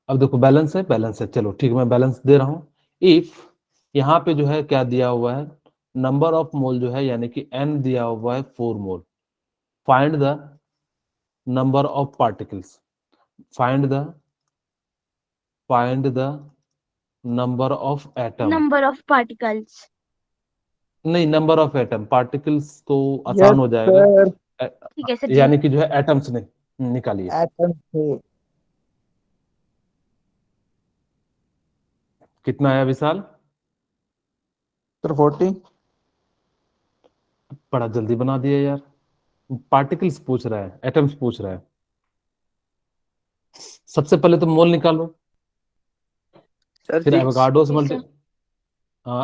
[SPEAKER 1] अब देखो बैलेंस है, बैलेंस है, चलो ठीक है मैं बैलेंस दे रहा हूं। इफ यहाँ पे जो है क्या दिया हुआ है नंबर ऑफ मोल जो है यानी कि n दिया हुआ है 4 mole, find the number of particles, find the number of atom,
[SPEAKER 2] number of particles.
[SPEAKER 1] नहीं नंबर ऑफ एटम, पार्टिकल्स तो आसान हो जाएगा।
[SPEAKER 2] ठीक है सर जी।
[SPEAKER 1] यानी कि जो है एटम्स नहीं निकालिए।
[SPEAKER 5] एटम
[SPEAKER 1] कितना आया विशाल?
[SPEAKER 5] सर 40।
[SPEAKER 1] बड़ा जल्दी बना दिया यार, पार्टिकल्स पूछ रहा है एटम्स पूछ रहा है। सबसे पहले तो मोल निकालो,
[SPEAKER 8] सर
[SPEAKER 1] फिर
[SPEAKER 8] 6।
[SPEAKER 1] एवोगाड्रो से
[SPEAKER 2] जी सर।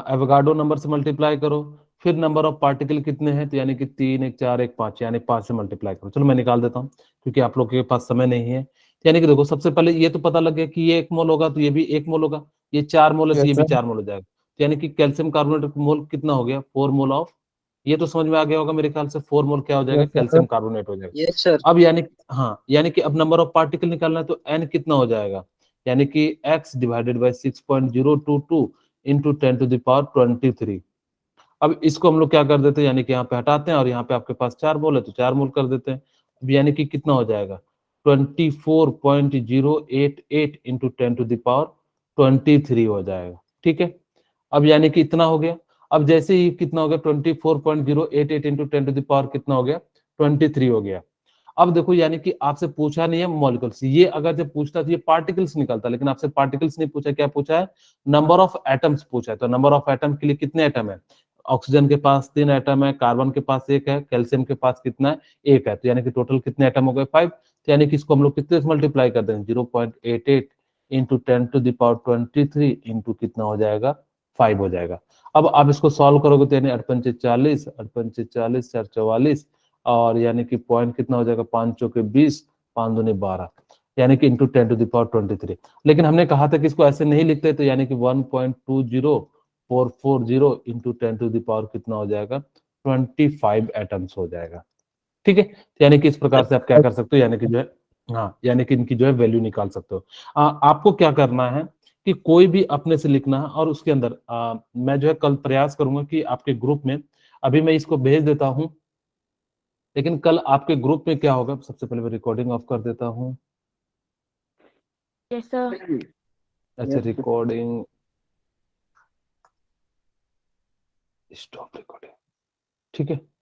[SPEAKER 1] एवोगाड्रो नंबर से मल्टीप्लाई करो, फिर नंबर ऑफ पार्टिकल कितने हैं तो यानी कि 3 1 4 1 5 यानी 5 से मल्टीप्लाई करो। चलो मैं निकाल देता हूँ क्योंकि आप लोग के पास समय नहीं है। यानी कि देखो सबसे पहले ये तो पता लग गया कि ये 1 मोल होगा तो ये भी 1 मोल होगा, ये 4 मोल है तो ये भी 4 मोल हो जाएगा। तो यानी कि कैल्शियम कार्बोनेट मोल कितना हो गया 4 मोल ऑफ, ये तो समझ में आ गया होगा मेरे ख्याल से 4 मोल क्या हो जाएगा कैल्शियम कार्बोनेट हो जाएगा।
[SPEAKER 8] Yes sir.
[SPEAKER 1] अब यानी हाँ यानी कि अब नंबर ऑफ पार्टिकल निकालना है तो n कितना हो जाएगा, यानी कि x डिवाइडेड बाई 6.022 इंटू 10⁻23। अब इसको हम लोग क्या कर देते हैं यानी कि यहाँ पे हटाते हैं और यहाँ पे आपके पास 4 मोल है तो 4 मोल कर देते हैं। अब यानी कि कितना हो जाएगा 24.088 इंटू 10⁻23 हो जाएगा। ठीक है, अब यानी कि इतना हो गया। अब जैसे ही कितना हो गया 24.088 इंटू 10 कितना हो गया 23 हो गया। अब देखो यानी कि आपसे पूछा नहीं है मॉलिक्यूल्स, ये अगर जब पूछता तो ये पार्टिकल्स निकलता, लेकिन आपसे पार्टिकल्स नहीं पूछा, क्या पूछा है नंबर ऑफ एटम्स पूछा है। तो नंबर ऑफ एटम के लिए कितने एटम है, ऑक्सीजन के पास 3 एटम है, कार्बन के पास 1 है, कैल्शियम के पास कितना है 1 है, तो यानी कि टोटल कितने एटम हो गए 5। तो यानी कि इसको हम लोग कितने से मल्टीप्लाई कर देंगे 0.88 इंटू 10⁻23 इंटू कितना हो जाएगा 5 हो जाएगा। अब आप इसको सॉल्व करोगे तो यानी 8×5 = 40, 8×5 = 40, 4 × 44, और यानी कि पॉइंट कितना हो जाएगा 5 चौके 20, 5 दूनी 12, यानी कि इंटू 10⁻23। लेकिन हमने कहा था कि इसको ऐसे नहीं लिखते, तो यानी कि 1.20440 इंटू 10⁻, कितना हो जाएगा 25 एटम्स हो जाएगा। ठीक है, तो यानी कि इस प्रकार से आप क्या कर सकते हो, यानी कि जो है हाँ यानी कि इनकी जो है वैल्यू निकाल सकते हो। आपको क्या करना है कि कोई भी अपने से लिखना है, और उसके अंदर मैं जो है कल प्रयास करूंगा कि आपके ग्रुप में, अभी मैं इसको भेज देता हूं, लेकिन कल आपके ग्रुप में क्या होगा, सबसे पहले मैं रिकॉर्डिंग ऑफ कर देता हूं।
[SPEAKER 2] Yes sir.
[SPEAKER 1] अच्छा रिकॉर्डिंग स्टॉप रिकॉर्डिंग, ठीक है।